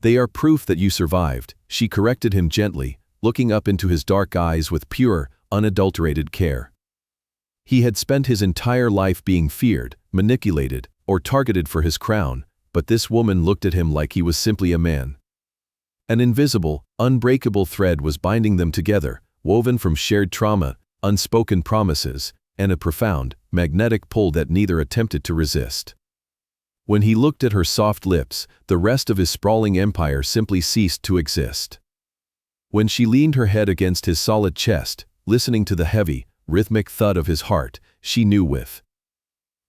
"They are proof that you survived," she corrected him gently, looking up into his dark eyes with pure, unadulterated care. He had spent his entire life being feared, manipulated, or targeted for his crown, but this woman looked at him like he was simply a man. An invisible, unbreakable thread was binding them together, woven from shared trauma, unspoken promises, and a profound, magnetic pull that neither attempted to resist. When he looked at her soft lips, the rest of his sprawling empire simply ceased to exist. When she leaned her head against his solid chest, listening to the heavy, rhythmic thud of his heart, she knew with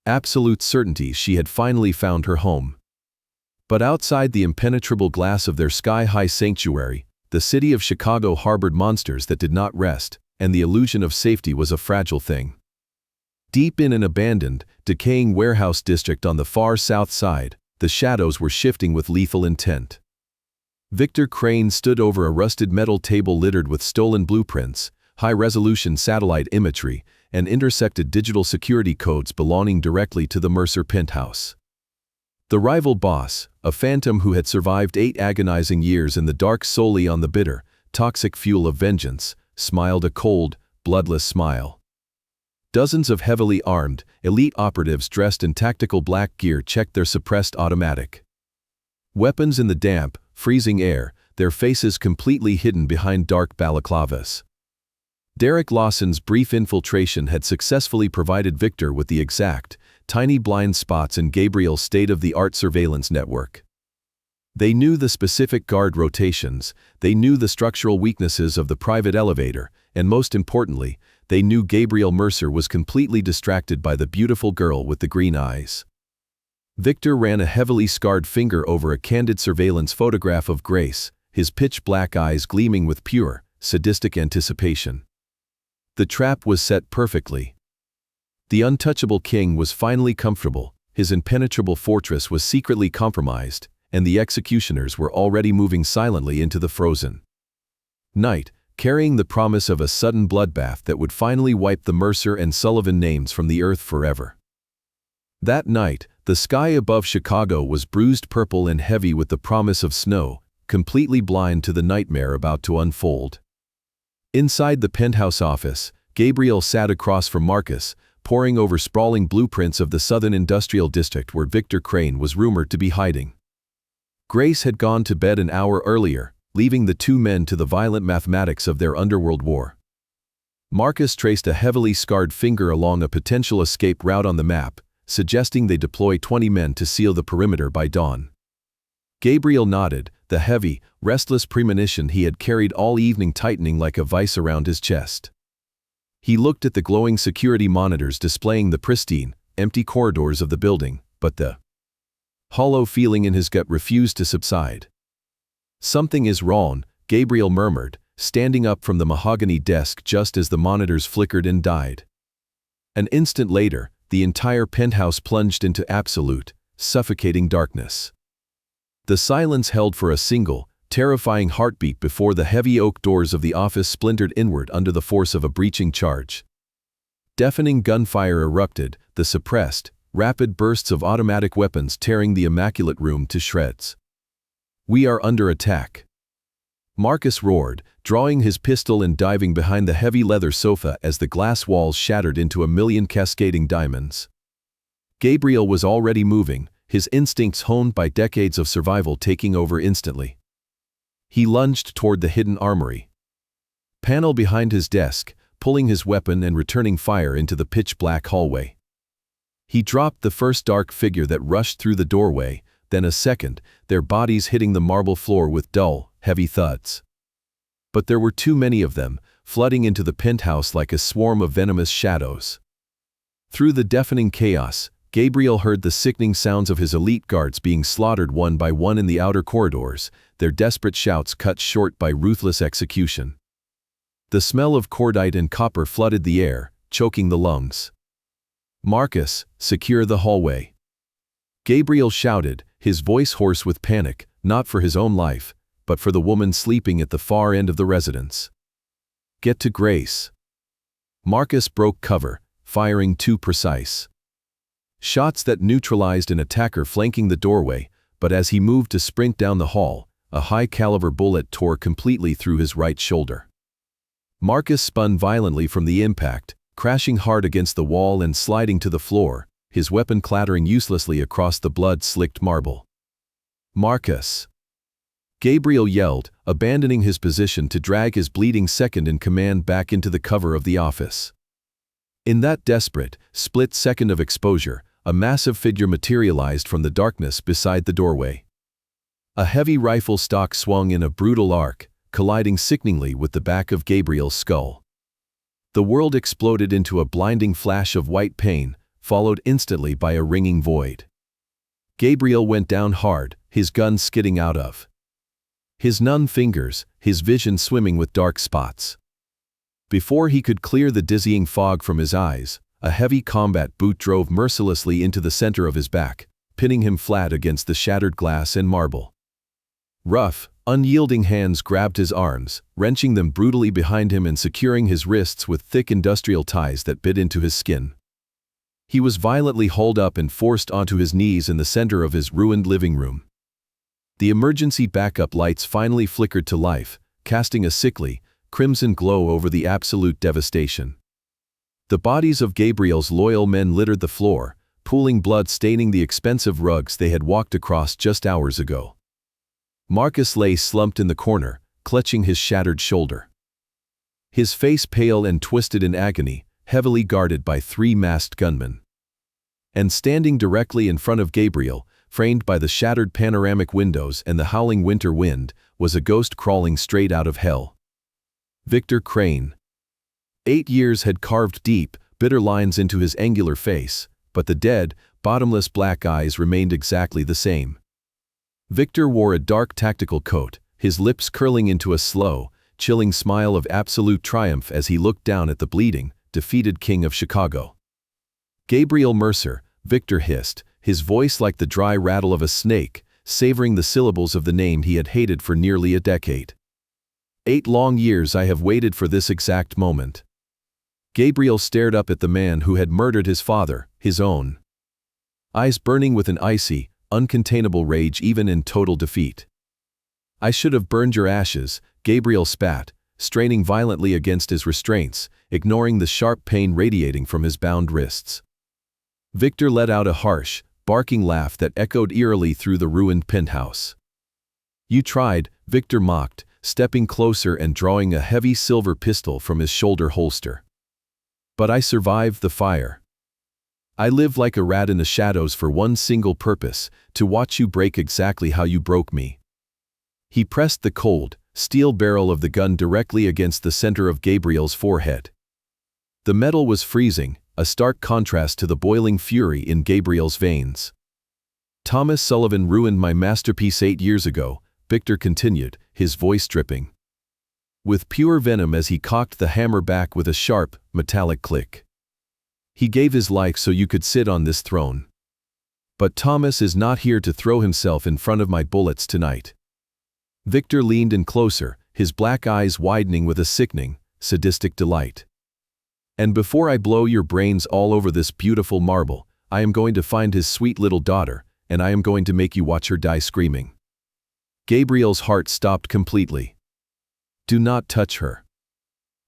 absolute certainty she had finally found her home. But outside the impenetrable glass of their sky-high sanctuary, the city of Chicago harbored monsters that did not rest, and the illusion of safety was a fragile thing. Deep in an abandoned, decaying warehouse district on the far south side, the shadows were shifting with lethal intent. Victor Crane stood over a rusted metal table littered with stolen blueprints, high-resolution satellite imagery, and intersected digital security codes belonging directly to the Mercer penthouse. The rival boss, a phantom who had survived 8 agonizing years in the dark solely on the bitter, toxic fuel of vengeance, smiled a cold, bloodless smile. Dozens of heavily armed, elite operatives dressed in tactical black gear checked their suppressed automatic weapons in the damp, freezing air, their faces completely hidden behind dark balaclavas. Derek Lawson's brief infiltration had successfully provided Victor with the exact, tiny blind spots in Gabriel's state-of-the-art surveillance network. They knew the specific guard rotations, they knew the structural weaknesses of the private elevator, and most importantly, they knew Gabriel Mercer was completely distracted by the beautiful girl with the green eyes. Victor ran a heavily scarred finger over a candid surveillance photograph of Grace, his pitch-black eyes gleaming with pure, sadistic anticipation. The trap was set perfectly. The untouchable king was finally comfortable, his impenetrable fortress was secretly compromised, and the executioners were already moving silently into the frozen night, carrying the promise of a sudden bloodbath that would finally wipe the Mercer and Sullivan names from the earth forever. That night, the sky above Chicago was bruised purple and heavy with the promise of snow, completely blind to the nightmare about to unfold. Inside the penthouse office, Gabriel sat across from Marcus, poring over sprawling blueprints of the Southern Industrial District where Victor Crane was rumored to be hiding. Grace had gone to bed an hour earlier, leaving the two men to the violent mathematics of their underworld war. Marcus traced a heavily scarred finger along a potential escape route on the map, suggesting they deploy 20 men to seal the perimeter by dawn. Gabriel nodded, the heavy, restless premonition he had carried all evening tightening like a vice around his chest. He looked at the glowing security monitors displaying the pristine, empty corridors of the building, but the hollow feeling in his gut refused to subside. "Something is wrong," Gabriel murmured, standing up from the mahogany desk just as the monitors flickered and died. An instant later, the entire penthouse plunged into absolute, suffocating darkness. The silence held for a single, terrifying heartbeat before the heavy oak doors of the office splintered inward under the force of a breaching charge. Deafening gunfire erupted, the suppressed, rapid bursts of automatic weapons tearing the immaculate room to shreds. "We are under attack," Marcus roared, drawing his pistol and diving behind the heavy leather sofa as the glass walls shattered into a million cascading diamonds. Gabriel was already moving, his instincts honed by decades of survival taking over instantly. He lunged toward the hidden armory panel behind his desk, pulling his weapon and returning fire into the pitch-black hallway. He dropped the first dark figure that rushed through the doorway, then a second, their bodies hitting the marble floor with dull, heavy thuds. But there were too many of them, flooding into the penthouse like a swarm of venomous shadows. Through the deafening chaos, Gabriel heard the sickening sounds of his elite guards being slaughtered one by one in the outer corridors, their desperate shouts cut short by ruthless execution. The smell of cordite and copper flooded the air, choking the lungs. "Marcus, secure the hallway," Gabriel shouted, his voice hoarse with panic, not for his own life, but for the woman sleeping at the far end of the residence. "Get to Grace." Marcus broke cover, firing too precise shots that neutralized an attacker flanking the doorway, but as he moved to sprint down the hall, a high-caliber bullet tore completely through his right shoulder. Marcus spun violently from the impact, crashing hard against the wall and sliding to the floor, his weapon clattering uselessly across the blood-slicked marble. "Marcus!" Gabriel yelled, abandoning his position to drag his bleeding second-in-command back into the cover of the office. In that desperate, split second of exposure, a massive figure materialized from the darkness beside the doorway. A heavy rifle stock swung in a brutal arc, colliding sickeningly with the back of Gabriel's skull. The world exploded into a blinding flash of white pain, followed instantly by a ringing void. Gabriel went down hard, his gun skidding out of his numb fingers, his vision swimming with dark spots. Before he could clear the dizzying fog from his eyes, a heavy combat boot drove mercilessly into the center of his back, pinning him flat against the shattered glass and marble. Rough, unyielding hands grabbed his arms, wrenching them brutally behind him and securing his wrists with thick industrial ties that bit into his skin. He was violently hauled up and forced onto his knees in the center of his ruined living room. The emergency backup lights finally flickered to life, casting a sickly, crimson glow over the absolute devastation. The bodies of Gabriel's loyal men littered the floor, pooling blood staining the expensive rugs they had walked across just hours ago. Marcus lay slumped in the corner, clutching his shattered shoulder. His face pale and twisted in agony, heavily guarded by 3 masked gunmen. And standing directly in front of Gabriel, framed by the shattered panoramic windows and the howling winter wind, was a ghost crawling straight out of hell. Victor Crane. 8 years had carved deep, bitter lines into his angular face, but the dead, bottomless black eyes remained exactly the same. Victor wore a dark tactical coat, his lips curling into a slow, chilling smile of absolute triumph as he looked down at the bleeding, defeated king of Chicago. Gabriel Mercer, Victor hissed, his voice like the dry rattle of a snake, savoring the syllables of the name he had hated for nearly a decade. 8 long years I have waited for this exact moment. Gabriel stared up at the man who had murdered his father, his own. Eyes burning with an icy, uncontainable rage even in total defeat. I should have burned your ashes, Gabriel spat, straining violently against his restraints, ignoring the sharp pain radiating from his bound wrists. Victor let out a harsh, barking laugh that echoed eerily through the ruined penthouse. You tried, Victor mocked, stepping closer and drawing a heavy silver pistol from his shoulder holster. But I survived the fire. I lived like a rat in the shadows for one single purpose, to watch you break exactly how you broke me. He pressed the cold, steel barrel of the gun directly against the center of Gabriel's forehead. The metal was freezing, a stark contrast to the boiling fury in Gabriel's veins. Thomas Sullivan ruined my masterpiece 8 years ago, Victor continued, his voice dripping with pure venom as he cocked the hammer back with a sharp, metallic click. He gave his life so you could sit on this throne. But Thomas is not here to throw himself in front of my bullets tonight. Victor leaned in closer, his black eyes widening with a sickening, sadistic delight. And before I blow your brains all over this beautiful marble, I am going to find his sweet little daughter, and I am going to make you watch her die screaming. Gabriel's heart stopped completely. Do not touch her.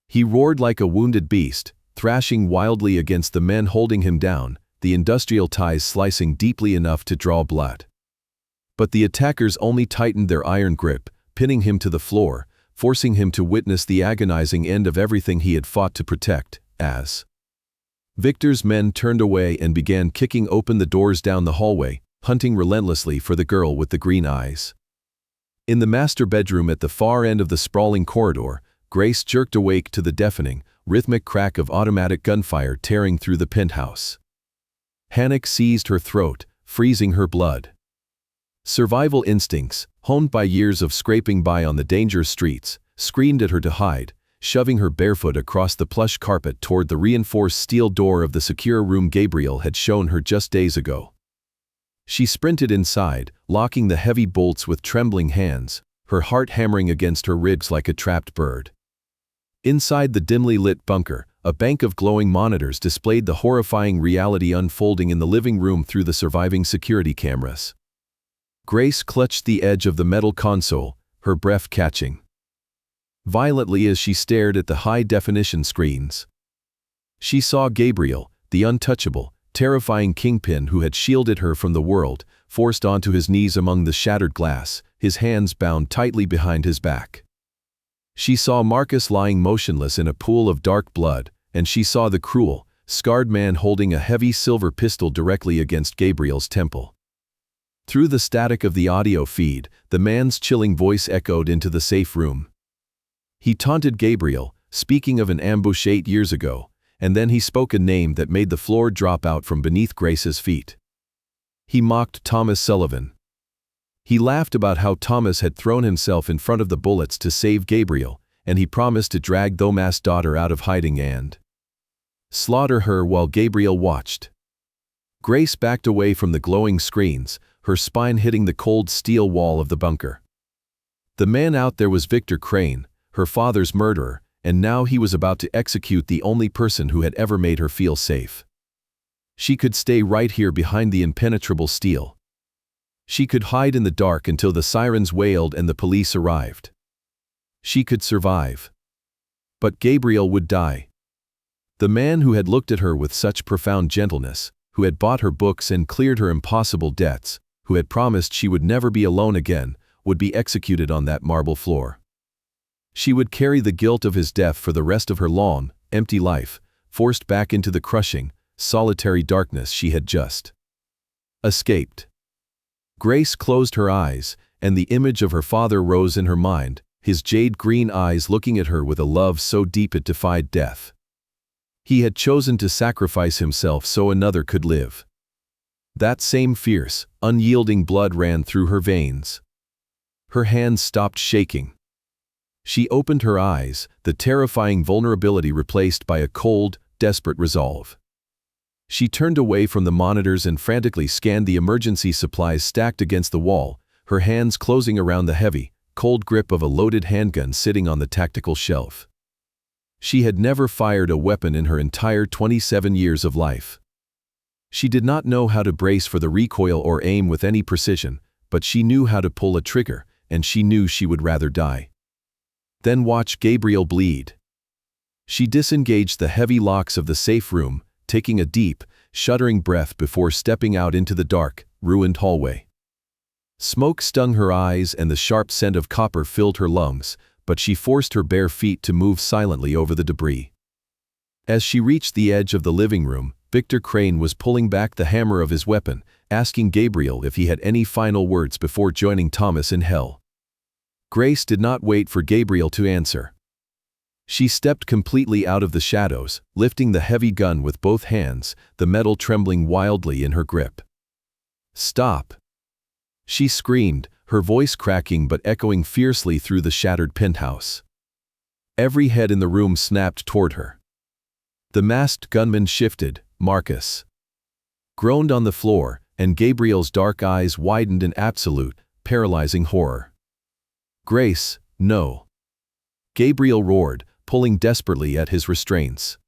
He roared like a wounded beast, thrashing wildly against the men holding him down, the industrial ties slicing deeply enough to draw blood. But the attackers only tightened their iron grip, pinning him to the floor, forcing him to witness the agonizing end of everything he had fought to protect, as Victor's men turned away and began kicking open the doors down the hallway, hunting relentlessly for the girl with the green eyes. In the master bedroom at the far end of the sprawling corridor, Grace jerked awake to the deafening, rhythmic crack of automatic gunfire tearing through the penthouse. Panic seized her throat, freezing her blood. Survival instincts, honed by years of scraping by on the dangerous streets, screamed at her to hide, shoving her barefoot across the plush carpet toward the reinforced steel door of the secure room Gabriel had shown her just days ago. She sprinted inside, locking the heavy bolts with trembling hands, her heart hammering against her ribs like a trapped bird. Inside the dimly lit bunker, a bank of glowing monitors displayed the horrifying reality unfolding in the living room through the surviving security cameras. Grace clutched the edge of the metal console, her breath catching violently as she stared at the high-definition screens. She saw Gabriel, the untouchable, terrifying kingpin who had shielded her from the world, forced onto his knees among the shattered glass, his hands bound tightly behind his back. She saw Marcus lying motionless in a pool of dark blood, and she saw the cruel, scarred man holding a heavy silver pistol directly against Gabriel's temple. Through the static of the audio feed, the man's chilling voice echoed into the safe room. He taunted Gabriel, speaking of an ambush 8 years ago, and then he spoke a name that made the floor drop out from beneath Grace's feet. He mocked Thomas Sullivan. He laughed about how Thomas had thrown himself in front of the bullets to save Gabriel, and he promised to drag Thomas' daughter out of hiding and slaughter her while Gabriel watched. Grace backed away from the glowing screens, her spine hitting the cold steel wall of the bunker. The man out there was Victor Crane, her father's murderer, and now he was about to execute the only person who had ever made her feel safe. She could stay right here behind the impenetrable steel. She could hide in the dark until the sirens wailed and the police arrived. She could survive. But Gabriel would die. The man who had looked at her with such profound gentleness, who had bought her books and cleared her impossible debts, who had promised she would never be alone again, would be executed on that marble floor. She would carry the guilt of his death for the rest of her long, empty life, forced back into the crushing, solitary darkness she had just escaped. Grace closed her eyes, and the image of her father rose in her mind, his jade-green eyes looking at her with a love so deep it defied death. He had chosen to sacrifice himself so another could live. That same fierce, unyielding blood ran through her veins. Her hands stopped shaking. She opened her eyes, the terrifying vulnerability replaced by a cold, desperate resolve. She turned away from the monitors and frantically scanned the emergency supplies stacked against the wall, her hands closing around the heavy, cold grip of a loaded handgun sitting on the tactical shelf. She had never fired a weapon in her entire 27 years of life. She did not know how to brace for the recoil or aim with any precision, but she knew how to pull a trigger, and she knew she would rather die than watch Gabriel bleed. She disengaged the heavy locks of the safe room, taking a deep, shuddering breath before stepping out into the dark, ruined hallway. Smoke stung her eyes and the sharp scent of copper filled her lungs, but she forced her bare feet to move silently over the debris. As she reached the edge of the living room, Victor Crane was pulling back the hammer of his weapon, asking Gabriel if he had any final words before joining Thomas in hell. Grace did not wait for Gabriel to answer. She stepped completely out of the shadows, lifting the heavy gun with both hands, the metal trembling wildly in her grip. "Stop!" she screamed, her voice cracking but echoing fiercely through the shattered penthouse. Every head in the room snapped toward her. The masked gunman shifted, Marcus groaned on the floor, and Gabriel's dark eyes widened in absolute, paralyzing horror. "Grace, no!" Gabriel roared, pulling desperately at his restraints.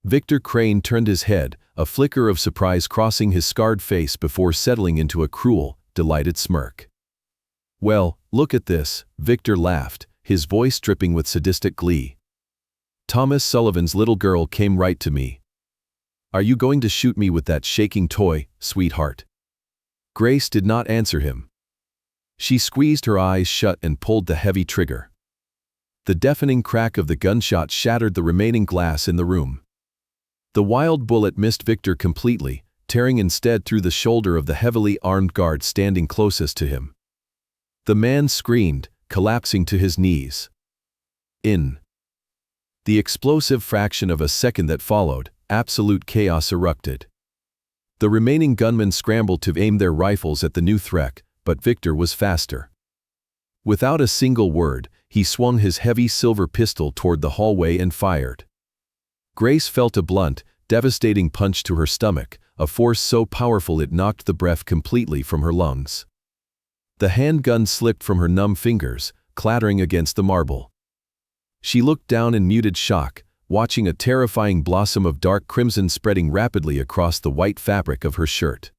Victor Crane turned his head, a flicker of surprise crossing his scarred face before settling into a cruel, delighted smirk. "Well, look at this," Victor laughed, his voice dripping with sadistic glee. "Thomas Sullivan's little girl came right to me. Are you going to shoot me with that shaking toy, sweetheart?" Grace did not answer him. She squeezed her eyes shut and pulled the heavy trigger. The deafening crack of the gunshot shattered the remaining glass in the room. The wild bullet missed Victor completely, tearing instead through the shoulder of the heavily armed guard standing closest to him. The man screamed, collapsing to his knees. In the explosive fraction of a second that followed, absolute chaos erupted. The remaining gunmen scrambled to aim their rifles at the new threat, but Victor was faster. Without a single word, he swung his heavy silver pistol toward the hallway and fired. Grace felt a blunt, devastating punch to her stomach, a force so powerful it knocked the breath completely from her lungs. The handgun slipped from her numb fingers, clattering against the marble. She looked down in muted shock, watching a terrifying blossom of dark crimson spreading rapidly across the white fabric of her shirt.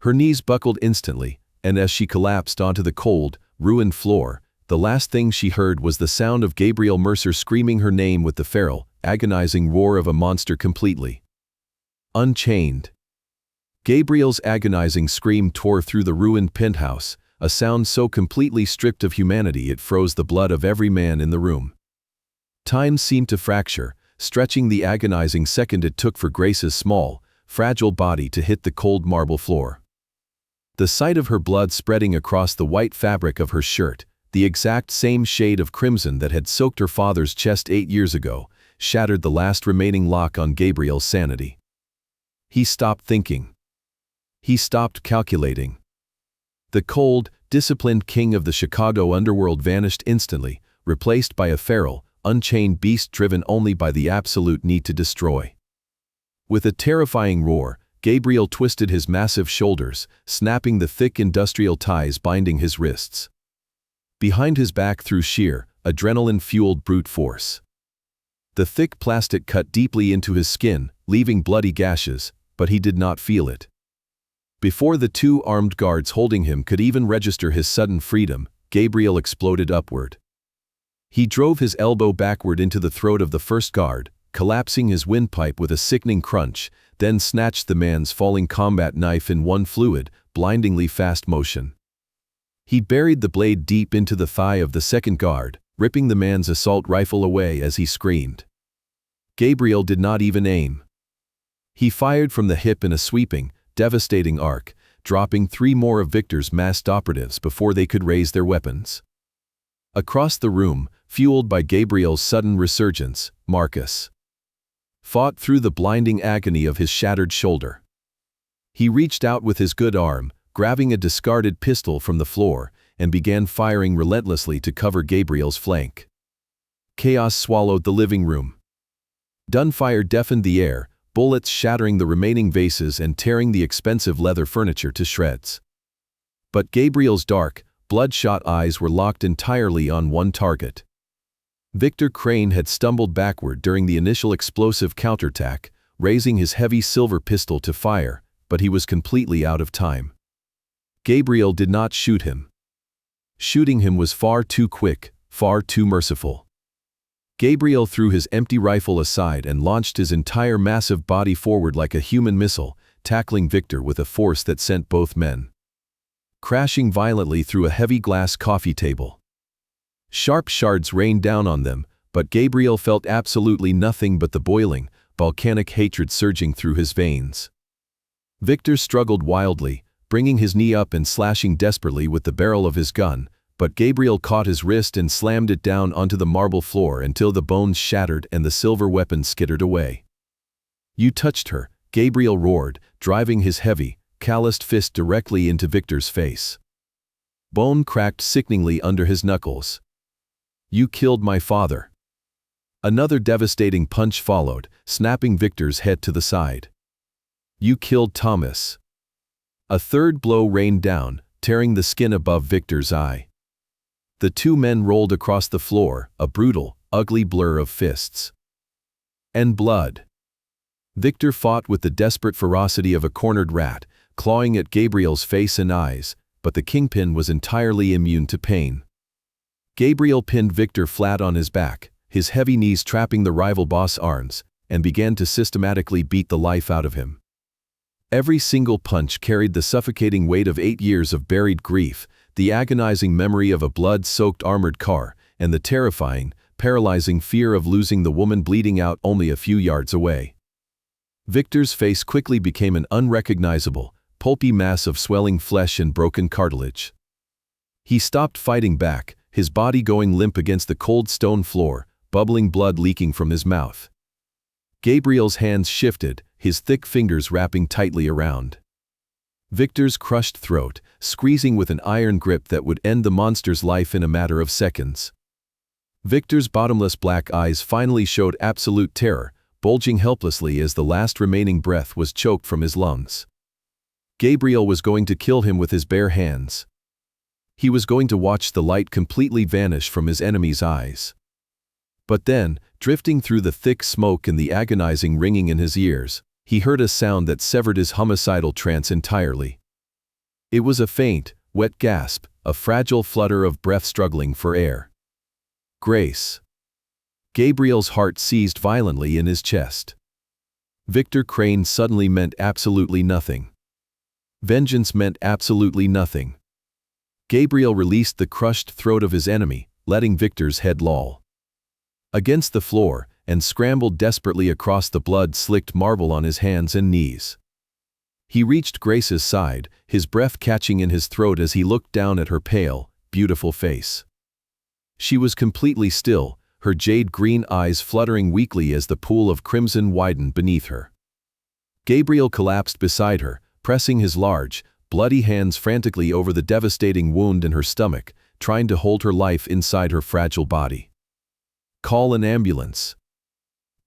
Her knees buckled instantly, and as she collapsed onto the cold, ruined floor, the last thing she heard was the sound of Gabriel Mercer screaming her name with the feral, agonizing roar of a monster completely unchained. Gabriel's agonizing scream tore through the ruined penthouse, a sound so completely stripped of humanity it froze the blood of every man in the room. Time seemed to fracture, stretching the agonizing second it took for Grace's small, fragile body to hit the cold marble floor. The sight of her blood spreading across the white fabric of her shirt, the exact same shade of crimson that had soaked her father's chest 8 years ago, shattered the last remaining lock on Gabriel's sanity. He stopped thinking. He stopped calculating. The cold, disciplined king of the Chicago underworld vanished instantly, replaced by a feral, unchained beast driven only by the absolute need to destroy. With a terrifying roar, Gabriel twisted his massive shoulders, snapping the thick industrial ties binding his wrists. Behind his back through sheer, adrenaline-fueled brute force. The thick plastic cut deeply into his skin, leaving bloody gashes, but he did not feel it. Before the two armed guards holding him could even register his sudden freedom, Gabriel exploded upward. He drove his elbow backward into the throat of the first guard, collapsing his windpipe with a sickening crunch, then snatched the man's falling combat knife in one fluid, blindingly fast motion. He buried the blade deep into the thigh of the second guard, ripping the man's assault rifle away as he screamed. Gabriel did not even aim. He fired from the hip in a sweeping, devastating arc, dropping 3 more of Victor's masked operatives before they could raise their weapons. Across the room, fueled by Gabriel's sudden resurgence, Marcus fought through the blinding agony of his shattered shoulder. He reached out with his good arm, grabbing a discarded pistol from the floor, and began firing relentlessly to cover Gabriel's flank. Chaos swallowed the living room. Gunfire deafened the air, bullets shattering the remaining vases and tearing the expensive leather furniture to shreds. But Gabriel's dark, bloodshot eyes were locked entirely on one target. Victor Crane had stumbled backward during the initial explosive counterattack, raising his heavy silver pistol to fire, but he was completely out of time. Gabriel did not shoot him. Shooting him was far too quick, far too merciful. Gabriel threw his empty rifle aside and launched his entire massive body forward like a human missile, tackling Victor with a force that sent both men crashing violently through a heavy glass coffee table. Sharp shards rained down on them, but Gabriel felt absolutely nothing but the boiling, volcanic hatred surging through his veins. Victor struggled wildly, bringing his knee up and slashing desperately with the barrel of his gun, but Gabriel caught his wrist and slammed it down onto the marble floor until the bones shattered and the silver weapon skittered away. "You touched her," Gabriel roared, driving his heavy, calloused fist directly into Victor's face. Bone cracked sickeningly under his knuckles. "You killed my father." Another devastating punch followed, snapping Victor's head to the side. "You killed Thomas." A third blow rained down, tearing the skin above Victor's eye. The two men rolled across the floor, a brutal, ugly blur of fists and blood. Victor fought with the desperate ferocity of a cornered rat, clawing at Gabriel's face and eyes, but the kingpin was entirely immune to pain. Gabriel pinned Victor flat on his back, his heavy knees trapping the rival boss' arms, and began to systematically beat the life out of him. Every single punch carried the suffocating weight of 8 years of buried grief, the agonizing memory of a blood-soaked armored car, and the terrifying, paralyzing fear of losing the woman bleeding out only a few yards away. Victor's face quickly became an unrecognizable, pulpy mass of swelling flesh and broken cartilage. He stopped fighting back, his body going limp against the cold stone floor, bubbling blood leaking from his mouth. Gabriel's hands shifted, his thick fingers wrapping tightly around Victor's crushed throat, squeezing with an iron grip that would end the monster's life in a matter of seconds. Victor's bottomless black eyes finally showed absolute terror, bulging helplessly as the last remaining breath was choked from his lungs. Gabriel was going to kill him with his bare hands. He was going to watch the light completely vanish from his enemy's eyes. But then, drifting through the thick smoke and the agonizing ringing in his ears, he heard a sound that severed his homicidal trance entirely. It was a faint, wet gasp, a fragile flutter of breath struggling for air. Grace. Gabriel's heart seized violently in his chest. Victor Crane suddenly meant absolutely nothing. Vengeance meant absolutely nothing. Gabriel released the crushed throat of his enemy, letting Victor's head loll against the floor, and scrambled desperately across the blood-slicked marble on his hands and knees. He reached Grace's side, his breath catching in his throat as he looked down at her pale, beautiful face. She was completely still, her jade-green eyes fluttering weakly as the pool of crimson widened beneath her. Gabriel collapsed beside her, pressing his large, bloody hands frantically over the devastating wound in her stomach, trying to hold her life inside her fragile body. "Call an ambulance."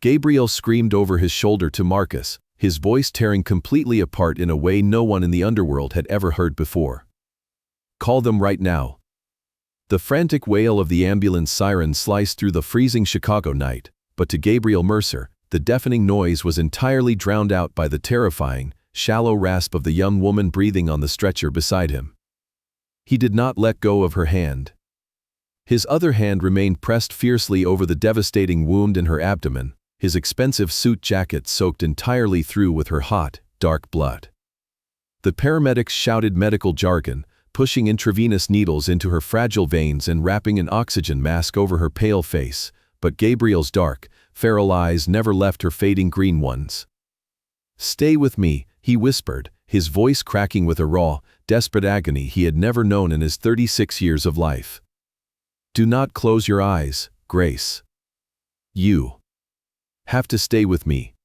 Gabriel screamed over his shoulder to Marcus, his voice tearing completely apart in a way no one in the underworld had ever heard before. "Call them right now." The frantic wail of the ambulance siren sliced through the freezing Chicago night, but to Gabriel Mercer, the deafening noise was entirely drowned out by the terrifying, shallow rasp of the young woman breathing on the stretcher beside him. He did not let go of her hand. His other hand remained pressed fiercely over the devastating wound in her abdomen, his expensive suit jacket soaked entirely through with her hot, dark blood. The paramedics shouted medical jargon, pushing intravenous needles into her fragile veins and wrapping an oxygen mask over her pale face, but Gabriel's dark, feral eyes never left her fading green ones. "Stay with me," he whispered, his voice cracking with a raw, desperate agony he had never known in his 36 years of life. "Do not close your eyes, Grace. You have to stay with me."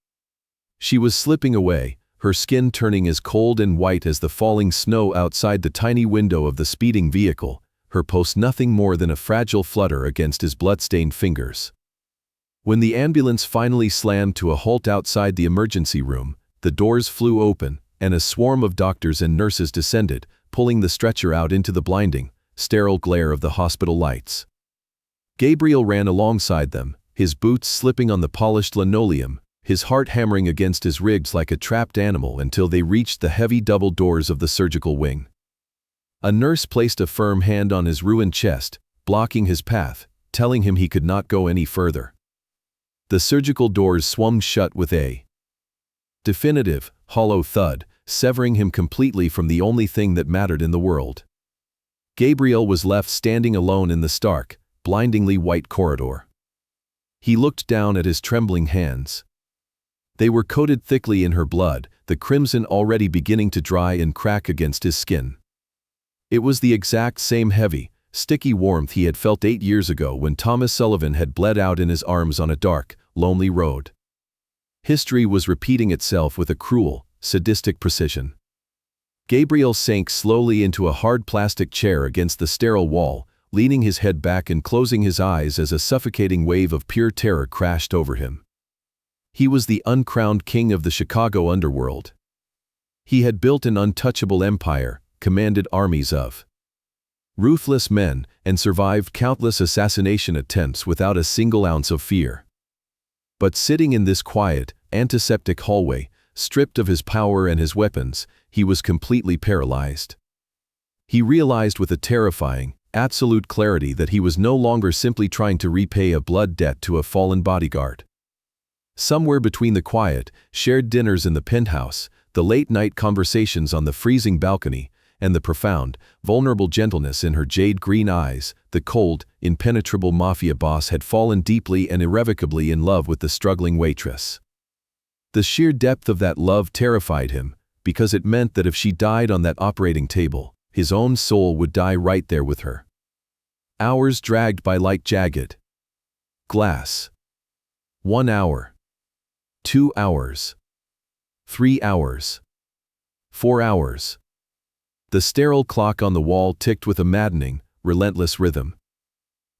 She was slipping away, her skin turning as cold and white as the falling snow outside the tiny window of the speeding vehicle, her pulse nothing more than a fragile flutter against his blood-stained fingers. When the ambulance finally slammed to a halt outside the emergency room, the doors flew open, and a swarm of doctors and nurses descended, pulling the stretcher out into the blinding, sterile glare of the hospital lights. Gabriel ran alongside them, his boots slipping on the polished linoleum, his heart hammering against his ribs like a trapped animal until they reached the heavy double doors of the surgical wing. A nurse placed a firm hand on his ruined chest, blocking his path, telling him he could not go any further. The surgical doors swung shut with a definitive, hollow thud, severing him completely from the only thing that mattered in the world. Gabriel was left standing alone in the stark, blindingly white corridor. He looked down at his trembling hands. They were coated thickly in her blood, the crimson already beginning to dry and crack against his skin. It was the exact same heavy, sticky warmth he had felt 8 years ago when Thomas Sullivan had bled out in his arms on a dark, lonely road. History was repeating itself with a cruel, sadistic precision. Gabriel sank slowly into a hard plastic chair against the sterile wall, leaning his head back and closing his eyes as a suffocating wave of pure terror crashed over him. He was the uncrowned king of the Chicago underworld. He had built an untouchable empire, commanded armies of ruthless men, and survived countless assassination attempts without a single ounce of fear. But sitting in this quiet, antiseptic hallway, stripped of his power and his weapons, he was completely paralyzed. He realized with a terrifying, absolute clarity that he was no longer simply trying to repay a blood debt to a fallen bodyguard. Somewhere between the quiet, shared dinners in the penthouse, the late-night conversations on the freezing balcony, and the profound, vulnerable gentleness in her jade-green eyes, the cold, impenetrable Mafia boss had fallen deeply and irrevocably in love with the struggling waitress. The sheer depth of that love terrified him, because it meant that if she died on that operating table, his own soul would die right there with her. Hours dragged by like jagged glass. 1 hour. 2 hours. 3 hours. 4 hours. The sterile clock on the wall ticked with a maddening, relentless rhythm.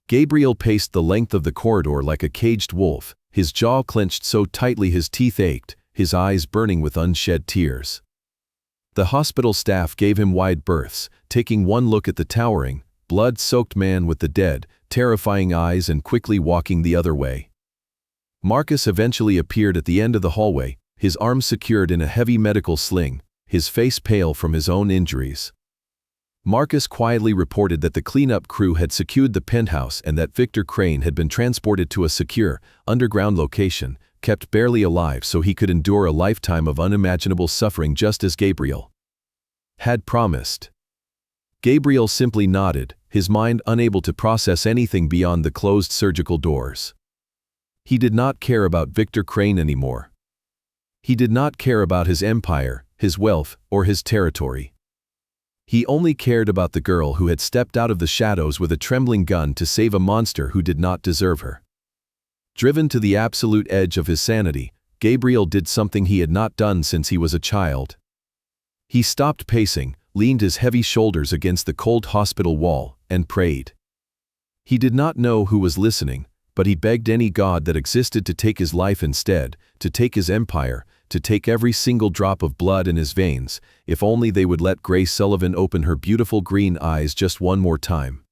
Gabriel paced the length of the corridor like a caged wolf, his jaw clenched so tightly his teeth ached, his eyes burning with unshed tears. The hospital staff gave him wide berths, taking one look at the towering, blood-soaked man with the dead, terrifying eyes and quickly walking the other way. Marcus eventually appeared at the end of the hallway, his arms secured in a heavy medical sling, his face pale from his own injuries. Marcus quietly reported that the cleanup crew had secured the penthouse and that Victor Crane had been transported to a secure, underground location, kept barely alive so he could endure a lifetime of unimaginable suffering just as Gabriel had promised. Gabriel simply nodded, his mind unable to process anything beyond the closed surgical doors. He did not care about Victor Crane anymore. He did not care about his empire, his wealth, or his territory. He only cared about the girl who had stepped out of the shadows with a trembling gun to save a monster who did not deserve her. Driven to the absolute edge of his sanity, Gabriel did something he had not done since he was a child. He stopped pacing, leaned his heavy shoulders against the cold hospital wall, and prayed. He did not know who was listening, but he begged any god that existed to take his life instead, to take his empire, to take every single drop of blood in his veins, if only they would let Grace Sullivan open her beautiful green eyes just one more time.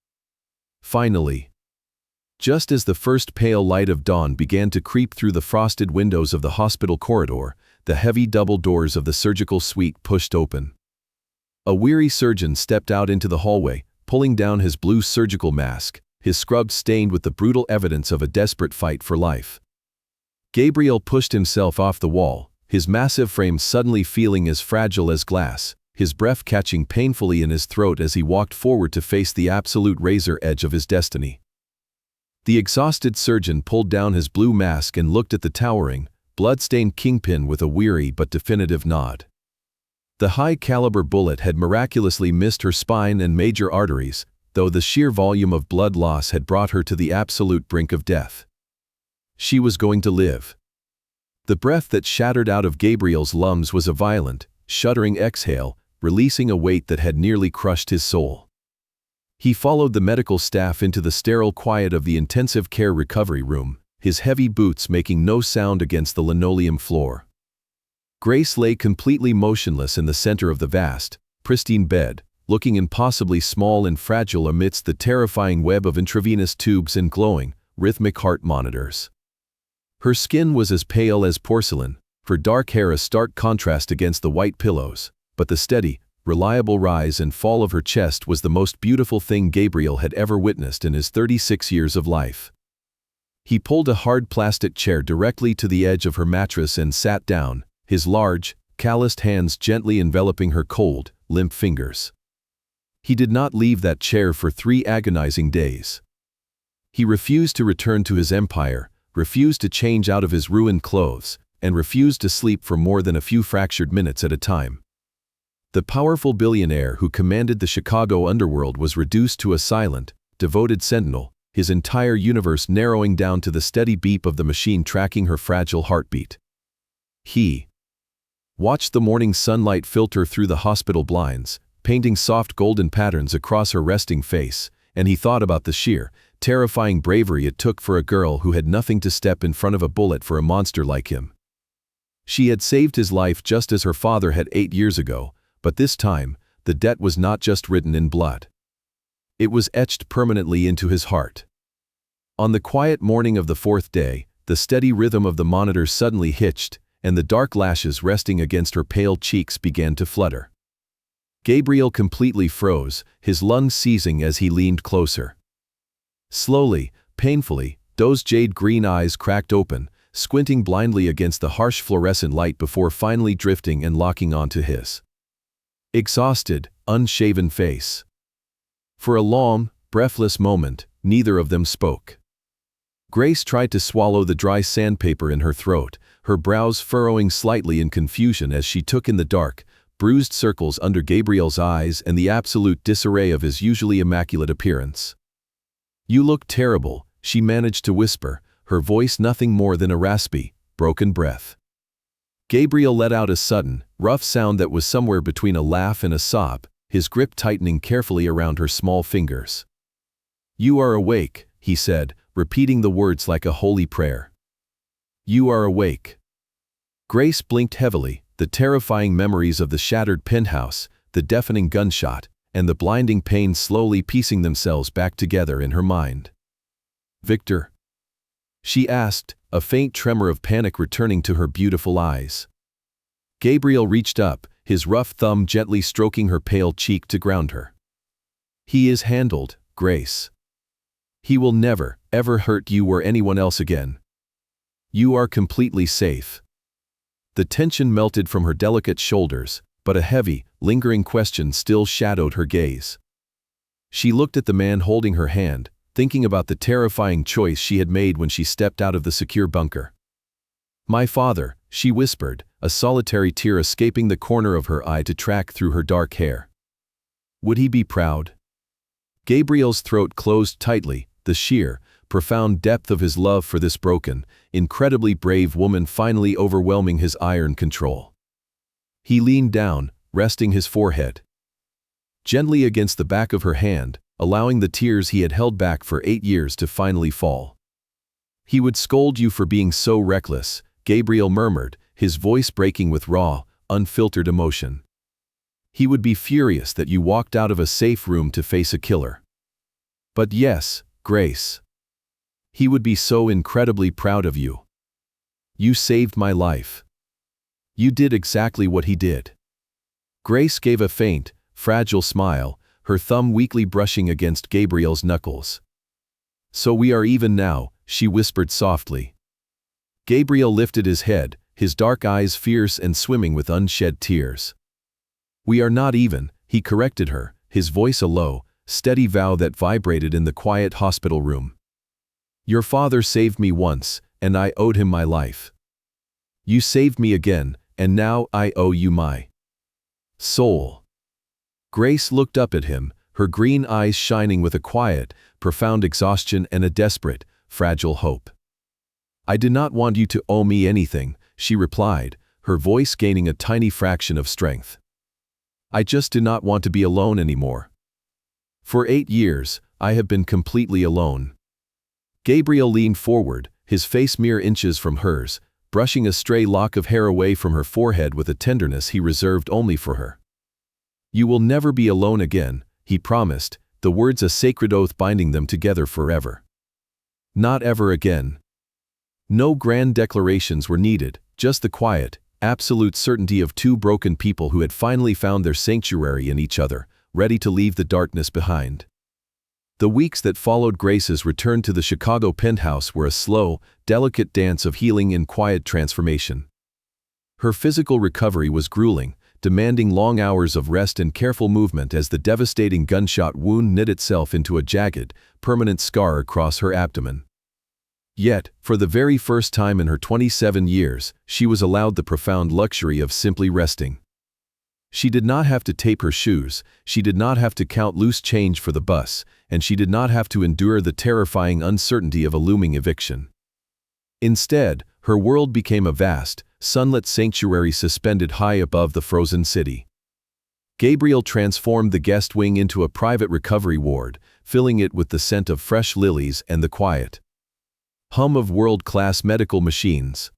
Finally, just as the first pale light of dawn began to creep through the frosted windows of the hospital corridor, the heavy double doors of the surgical suite pushed open. A weary surgeon stepped out into the hallway, pulling down his blue surgical mask, his scrubs stained with the brutal evidence of a desperate fight for life. Gabriel pushed himself off the wall, his massive frame suddenly feeling as fragile as glass, his breath catching painfully in his throat as he walked forward to face the absolute razor edge of his destiny. The exhausted surgeon pulled down his blue mask and looked at the towering, blood-stained kingpin with a weary but definitive nod. The high-caliber bullet had miraculously missed her spine and major arteries, though the sheer volume of blood loss had brought her to the absolute brink of death. She was going to live. The breath that shattered out of Gabriel's lungs was a violent, shuddering exhale, releasing a weight that had nearly crushed his soul. He followed the medical staff into the sterile quiet of the intensive care recovery room, his heavy boots making no sound against the linoleum floor. Grace lay completely motionless in the center of the vast, pristine bed, looking impossibly small and fragile amidst the terrifying web of intravenous tubes and glowing, rhythmic heart monitors. Her skin was as pale as porcelain, her dark hair a stark contrast against the white pillows, but the steady, reliable rise and fall of her chest was the most beautiful thing Gabriel had ever witnessed in his 36 years of life. He pulled a hard plastic chair directly to the edge of her mattress and sat down, his large, calloused hands gently enveloping her cold, limp fingers. He did not leave that chair for 3 agonizing days. He refused to return to his empire, refused to change out of his ruined clothes, and refused to sleep for more than a few fractured minutes at a time. The powerful billionaire who commanded the Chicago underworld was reduced to a silent, devoted sentinel, his entire universe narrowing down to the steady beep of the machine tracking her fragile heartbeat. He watched the morning sunlight filter through the hospital blinds, painting soft golden patterns across her resting face, and he thought about the sheer, terrifying bravery it took for a girl who had nothing to step in front of a bullet for a monster like him. She had saved his life just as her father had 8 years ago, but this time, the debt was not just written in blood. It was etched permanently into his heart. On the quiet morning of the 4th day, the steady rhythm of the monitors suddenly hitched, and the dark lashes resting against her pale cheeks began to flutter. Gabriel completely froze, his lungs seizing as he leaned closer. Slowly, painfully, those jade-green eyes cracked open, squinting blindly against the harsh fluorescent light before finally drifting and locking onto his exhausted, unshaven face. For a long, breathless moment, neither of them spoke. Grace tried to swallow the dry sandpaper in her throat, her brows furrowing slightly in confusion as she took in the dark, bruised circles under Gabriel's eyes and the absolute disarray of his usually immaculate appearance. "You look terrible," she managed to whisper, her voice nothing more than a raspy, broken breath. Gabriel let out a sudden, rough sound that was somewhere between a laugh and a sob, his grip tightening carefully around her small fingers. "You are awake," he said, repeating the words like a holy prayer. "You are awake." Grace blinked heavily, the terrifying memories of the shattered penthouse, the deafening gunshot, and the blinding pain slowly piecing themselves back together in her mind. "Victor?" she asked, a faint tremor of panic returning to her beautiful eyes. Gabriel reached up, his rough thumb gently stroking her pale cheek to ground her. "He is handled, Grace. He will never, ever hurt you or anyone else again. You are completely safe." The tension melted from her delicate shoulders, but a heavy, lingering question still shadowed her gaze. She looked at the man holding her hand, thinking about the terrifying choice she had made when she stepped out of the secure bunker. "My father," she whispered, a solitary tear escaping the corner of her eye to track through her dark hair. "Would he be proud?" Gabriel's throat closed tightly, the sheer, profound depth of his love for this broken, incredibly brave woman finally overwhelming his iron control. He leaned down, resting his forehead. gently against the back of her hand, allowing the tears he had held back for 8 years to finally fall. "He would scold you for being so reckless," Gabriel murmured, his voice breaking with raw, unfiltered emotion. "He would be furious that you walked out of a safe room to face a killer. But yes, Grace. He would be so incredibly proud of you. You saved my life. You did exactly what he did." Grace gave a faint, fragile smile, her thumb weakly brushing against Gabriel's knuckles. "So we are even now," she whispered softly. Gabriel lifted his head, his dark eyes fierce and swimming with unshed tears. "We are not even," he corrected her, his voice a low, steady vow that vibrated in the quiet hospital room. "Your father saved me once, and I owed him my life. You saved me again, and now I owe you my soul." Grace looked up at him, her green eyes shining with a quiet, profound exhaustion and a desperate, fragile hope. "I did not want you to owe me anything," she replied, her voice gaining a tiny fraction of strength. "I just do not want to be alone anymore. For 8 years, I have been completely alone." Gabriel leaned forward, his face mere inches from hers, brushing a stray lock of hair away from her forehead with a tenderness he reserved only for her. "You will never be alone again," he promised, the words a sacred oath binding them together forever. "Not ever again." No grand declarations were needed, just the quiet, absolute certainty of two broken people who had finally found their sanctuary in each other, ready to leave the darkness behind. The weeks that followed Grace's return to the Chicago penthouse were a slow, delicate dance of healing and quiet transformation. Her physical recovery was grueling, demanding long hours of rest and careful movement as the devastating gunshot wound knit itself into a jagged, permanent scar across her abdomen. Yet, for the very first time in her 27 years, she was allowed the profound luxury of simply resting. She did not have to tape her shoes, she did not have to count loose change for the bus, and she did not have to endure the terrifying uncertainty of a looming eviction. Instead, her world became a vast, sunlit sanctuary suspended high above the frozen city. Gabriel transformed the guest wing into a private recovery ward, filling it with the scent of fresh lilies and the quiet hum of world-class medical machines.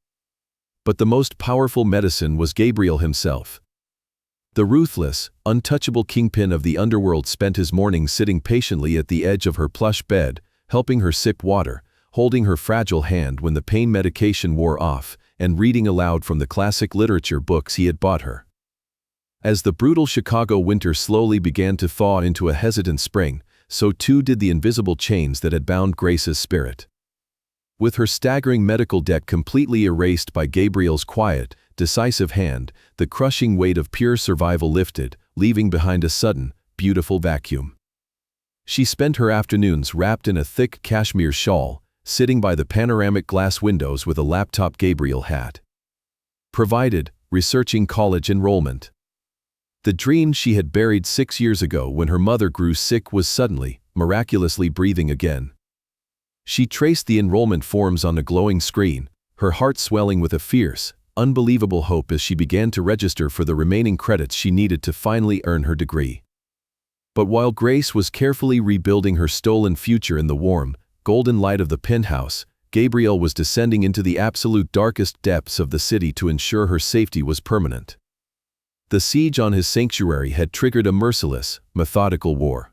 But the most powerful medicine was Gabriel himself. The ruthless, untouchable kingpin of the underworld spent his mornings sitting patiently at the edge of her plush bed, helping her sip water, holding her fragile hand when the pain medication wore off, and reading aloud from the classic literature books he had bought her. As the brutal Chicago winter slowly began to thaw into a hesitant spring, so too did the invisible chains that had bound Grace's spirit. With her staggering medical debt completely erased by Gabriel's quiet, decisive hand, the crushing weight of pure survival lifted, leaving behind a sudden, beautiful vacuum. She spent her afternoons wrapped in a thick cashmere shawl, sitting by the panoramic glass windows with a laptop Gabriel had provided, researching college enrollment. The dream she had buried 6 years ago when her mother grew sick was suddenly, miraculously breathing again. She traced the enrollment forms on a glowing screen, her heart swelling with a fierce, unbelievable hope as she began to register for the remaining credits she needed to finally earn her degree. But while Grace was carefully rebuilding her stolen future in the warm, golden light of the penthouse, Gabriel was descending into the absolute darkest depths of the city to ensure her safety was permanent. The siege on his sanctuary had triggered a merciless, methodical war.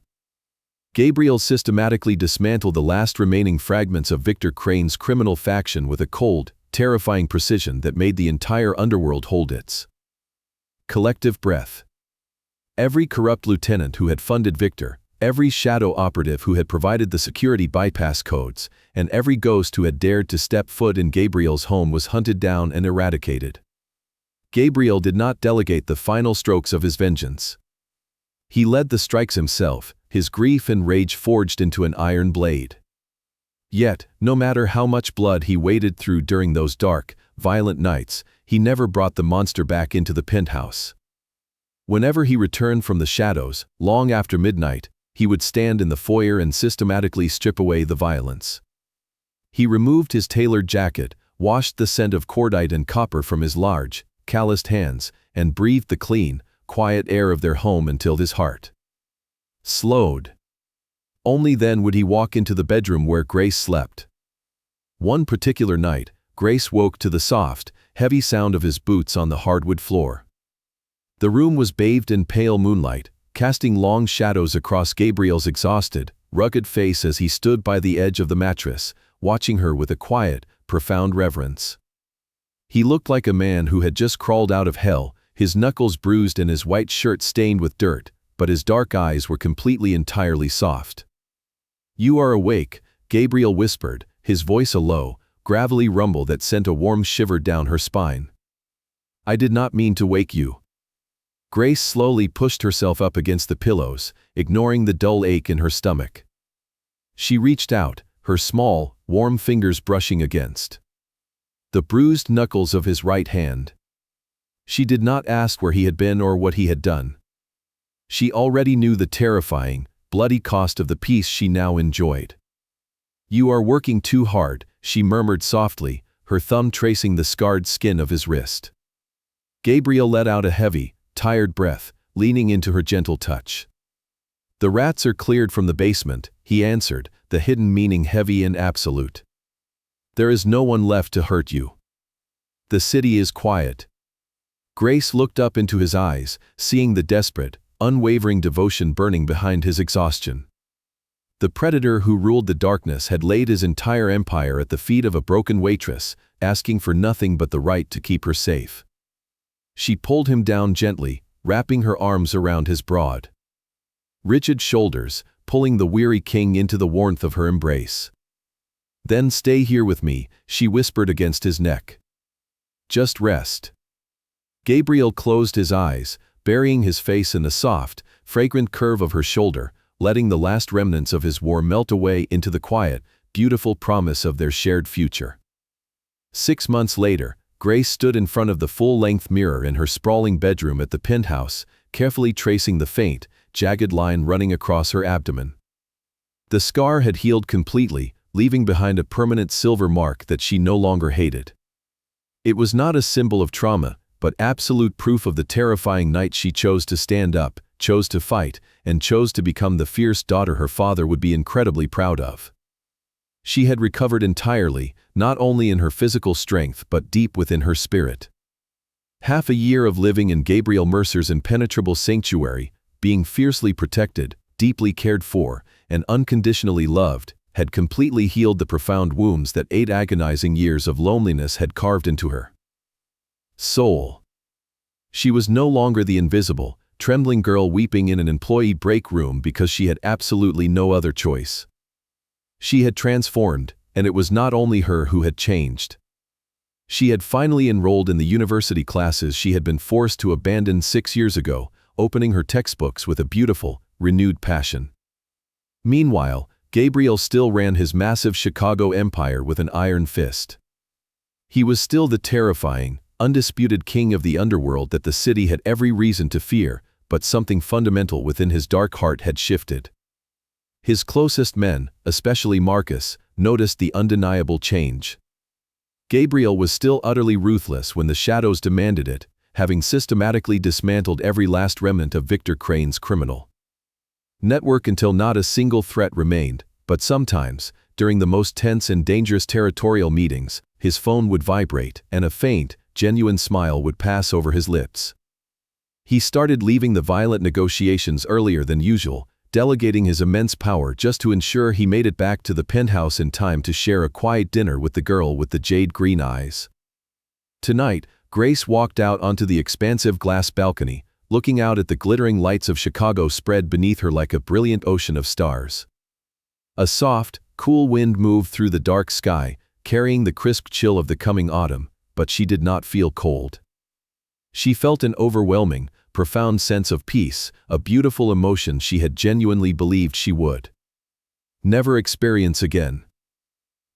Gabriel systematically dismantled the last remaining fragments of Victor Crane's criminal faction with a cold, terrifying precision that made the entire underworld hold its collective breath. Every corrupt lieutenant who had funded Victor, every shadow operative who had provided the security bypass codes, and every ghost who had dared to step foot in Gabriel's home was hunted down and eradicated. Gabriel did not delegate the final strokes of his vengeance. He led the strikes himself, his grief and rage forged into an iron blade. Yet, no matter how much blood he waded through during those dark, violent nights, he never brought the monster back into the penthouse. Whenever he returned from the shadows, long after midnight, he would stand in the foyer and systematically strip away the violence. He removed his tailored jacket, washed the scent of cordite and copper from his large, calloused hands, and breathed the clean, quiet air of their home until his heart slowed. Only then would he walk into the bedroom where Grace slept. One particular night, Grace woke to the soft, heavy sound of his boots on the hardwood floor. The room was bathed in pale moonlight, casting long shadows across Gabriel's exhausted, rugged face as he stood by the edge of the mattress, watching her with a quiet, profound reverence. He looked like a man who had just crawled out of hell, his knuckles bruised and his white shirt stained with dirt, but his dark eyes were entirely soft. "You are awake," Gabriel whispered, his voice a low, gravelly rumble that sent a warm shiver down her spine. "I did not mean to wake you." Grace slowly pushed herself up against the pillows, ignoring the dull ache in her stomach. She reached out, her small, warm fingers brushing against the bruised knuckles of his right hand. She did not ask where he had been or what he had done. She already knew the terrifying, bloody cost of the peace she now enjoyed. "You are working too hard," she murmured softly, her thumb tracing the scarred skin of his wrist. Gabriel let out a heavy, tired breath, leaning into her gentle touch. "The rats are cleared from the basement," he answered, the hidden meaning heavy and absolute. "There is no one left to hurt you. The city is quiet." Grace looked up into his eyes, seeing the desperate, unwavering devotion burning behind his exhaustion. The predator who ruled the darkness had laid his entire empire at the feet of a broken waitress, asking for nothing but the right to keep her safe. She pulled him down gently, wrapping her arms around his broad, rigid shoulders, pulling the weary king into the warmth of her embrace. "Then stay here with me," she whispered against his neck. "Just rest." Gabriel closed his eyes, burying his face in the soft, fragrant curve of her shoulder, letting the last remnants of his war melt away into the quiet, beautiful promise of their shared future. 6 months later, Grace stood in front of the full-length mirror in her sprawling bedroom at the penthouse, carefully tracing the faint, jagged line running across her abdomen. The scar had healed completely, leaving behind a permanent silver mark that she no longer hated. It was not a symbol of trauma, but absolute proof of the terrifying night she chose to stand up, chose to fight, and chose to become the fierce daughter her father would be incredibly proud of. She had recovered entirely, not only in her physical strength but deep within her spirit. Half a year of living in Gabriel Mercer's impenetrable sanctuary, being fiercely protected, deeply cared for, and unconditionally loved, had completely healed the profound wounds that 8 agonizing years of loneliness had carved into her soul. She was no longer the invisible, trembling girl weeping in an employee break room because she had absolutely no other choice. She had transformed, and it was not only her who had changed. She had finally enrolled in the university classes she had been forced to abandon 6 years ago, opening her textbooks with a beautiful, renewed passion. Meanwhile, Gabriel still ran his massive Chicago empire with an iron fist. He was still the terrifying, undisputed king of the underworld that the city had every reason to fear, but something fundamental within his dark heart had shifted. His closest men, especially Marcus, noticed the undeniable change. Gabriel was still utterly ruthless when the shadows demanded it, having systematically dismantled every last remnant of Victor Crane's criminal network until not a single threat remained, but sometimes, during the most tense and dangerous territorial meetings, his phone would vibrate and a faint, genuine smile would pass over his lips. He started leaving the violent negotiations earlier than usual, delegating his immense power just to ensure he made it back to the penthouse in time to share a quiet dinner with the girl with the jade green eyes. Tonight, Grace walked out onto the expansive glass balcony, looking out at the glittering lights of Chicago spread beneath her like a brilliant ocean of stars. A soft, cool wind moved through the dark sky, carrying the crisp chill of the coming autumn, but she did not feel cold. She felt an overwhelming, profound sense of peace, a beautiful emotion she had genuinely believed she would never experience again.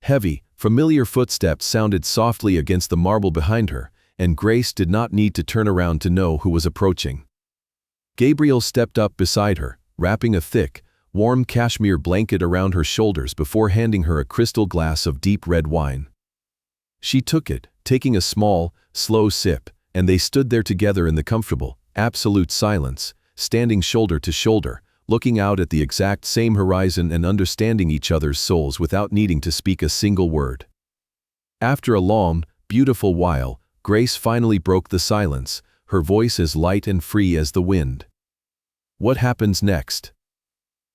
Heavy, familiar footsteps sounded softly against the marble behind her, and Grace did not need to turn around to know who was approaching. Gabriel stepped up beside her, wrapping a thick, warm cashmere blanket around her shoulders before handing her a crystal glass of deep red wine. She took it, taking a small, slow sip, and they stood there together in the comfortable, absolute silence, standing shoulder to shoulder, looking out at the exact same horizon and understanding each other's souls without needing to speak a single word. After a long, beautiful while, Grace finally broke the silence, her voice as light and free as the wind. "What happens next?"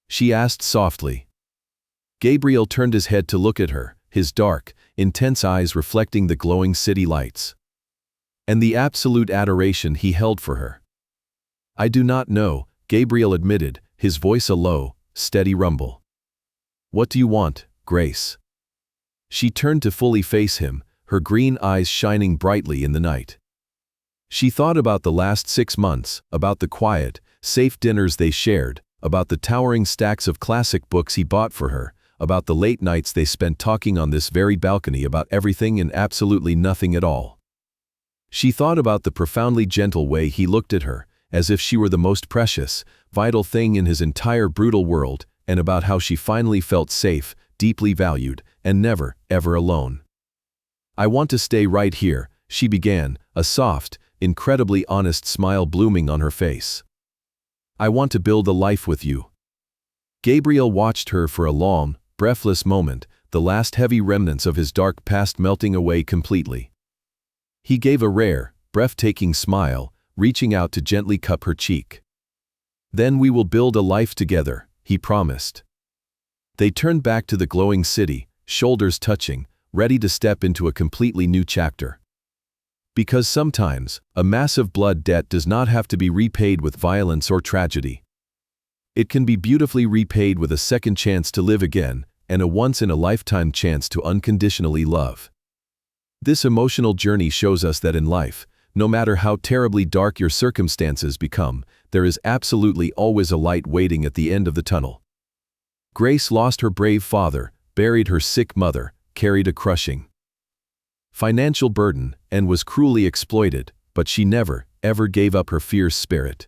she asked softly. Gabriel turned his head to look at her, his dark, intense eyes reflecting the glowing city lights and the absolute adoration he held for her. "I do not know," Gabriel admitted, his voice a low, steady rumble. "What do you want, Grace?" She turned to fully face him, her green eyes shining brightly in the night. She thought about the last 6 months, about the quiet, safe dinners they shared, about the towering stacks of classic books he bought for her, about the late nights they spent talking on this very balcony about everything and absolutely nothing at all. She thought about the profoundly gentle way he looked at her, as if she were the most precious, vital thing in his entire brutal world, and about how she finally felt safe, deeply valued, and never, ever alone. "I want to stay right here," she began, a soft, incredibly honest smile blooming on her face. "I want to build a life with you." Gabriel watched her for a long, breathless moment, the last heavy remnants of his dark past melting away completely. He gave a rare, breathtaking smile, reaching out to gently cup her cheek. "Then we will build a life together," he promised. They turned back to the glowing city, shoulders touching, ready to step into a completely new chapter. Because sometimes, a massive blood debt does not have to be repaid with violence or tragedy. It can be beautifully repaid with a second chance to live again, and a once-in-a-lifetime chance to unconditionally love. This emotional journey shows us that in life, no matter how terribly dark your circumstances become, there is absolutely always a light waiting at the end of the tunnel. Grace lost her brave father, buried her sick mother, carried a crushing financial burden, and was cruelly exploited, but she never, ever gave up her fierce spirit.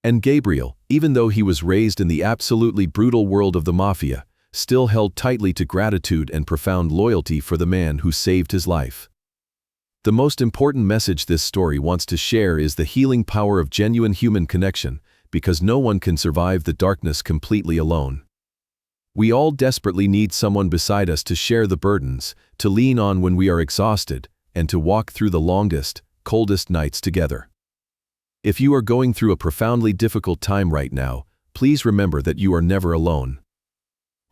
And Gabriel, even though he was raised in the absolutely brutal world of the Mafia, still held tightly to gratitude and profound loyalty for the man who saved his life. The most important message this story wants to share is the healing power of genuine human connection, because no one can survive the darkness completely alone. We all desperately need someone beside us to share the burdens, to lean on when we are exhausted, and to walk through the longest, coldest nights together. If you are going through a profoundly difficult time right now, please remember that you are never alone.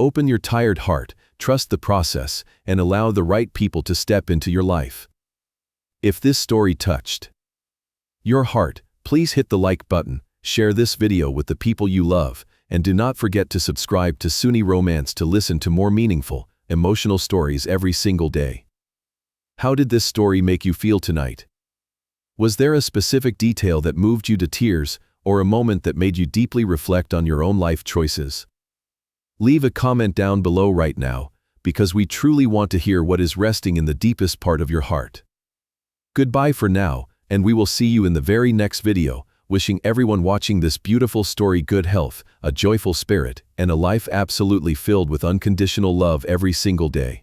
Open your tired heart, trust the process, and allow the right people to step into your life. If this story touched your heart, please hit the like button, share this video with the people you love, and do not forget to subscribe to Sunni Romance to listen to more meaningful, emotional stories every single day. How did this story make you feel tonight? Was there a specific detail that moved you to tears, or a moment that made you deeply reflect on your own life choices? Leave a comment down below right now, because we truly want to hear what is resting in the deepest part of your heart. Goodbye for now, and we will see you in the very next video, wishing everyone watching this beautiful story good health, a joyful spirit, and a life absolutely filled with unconditional love every single day.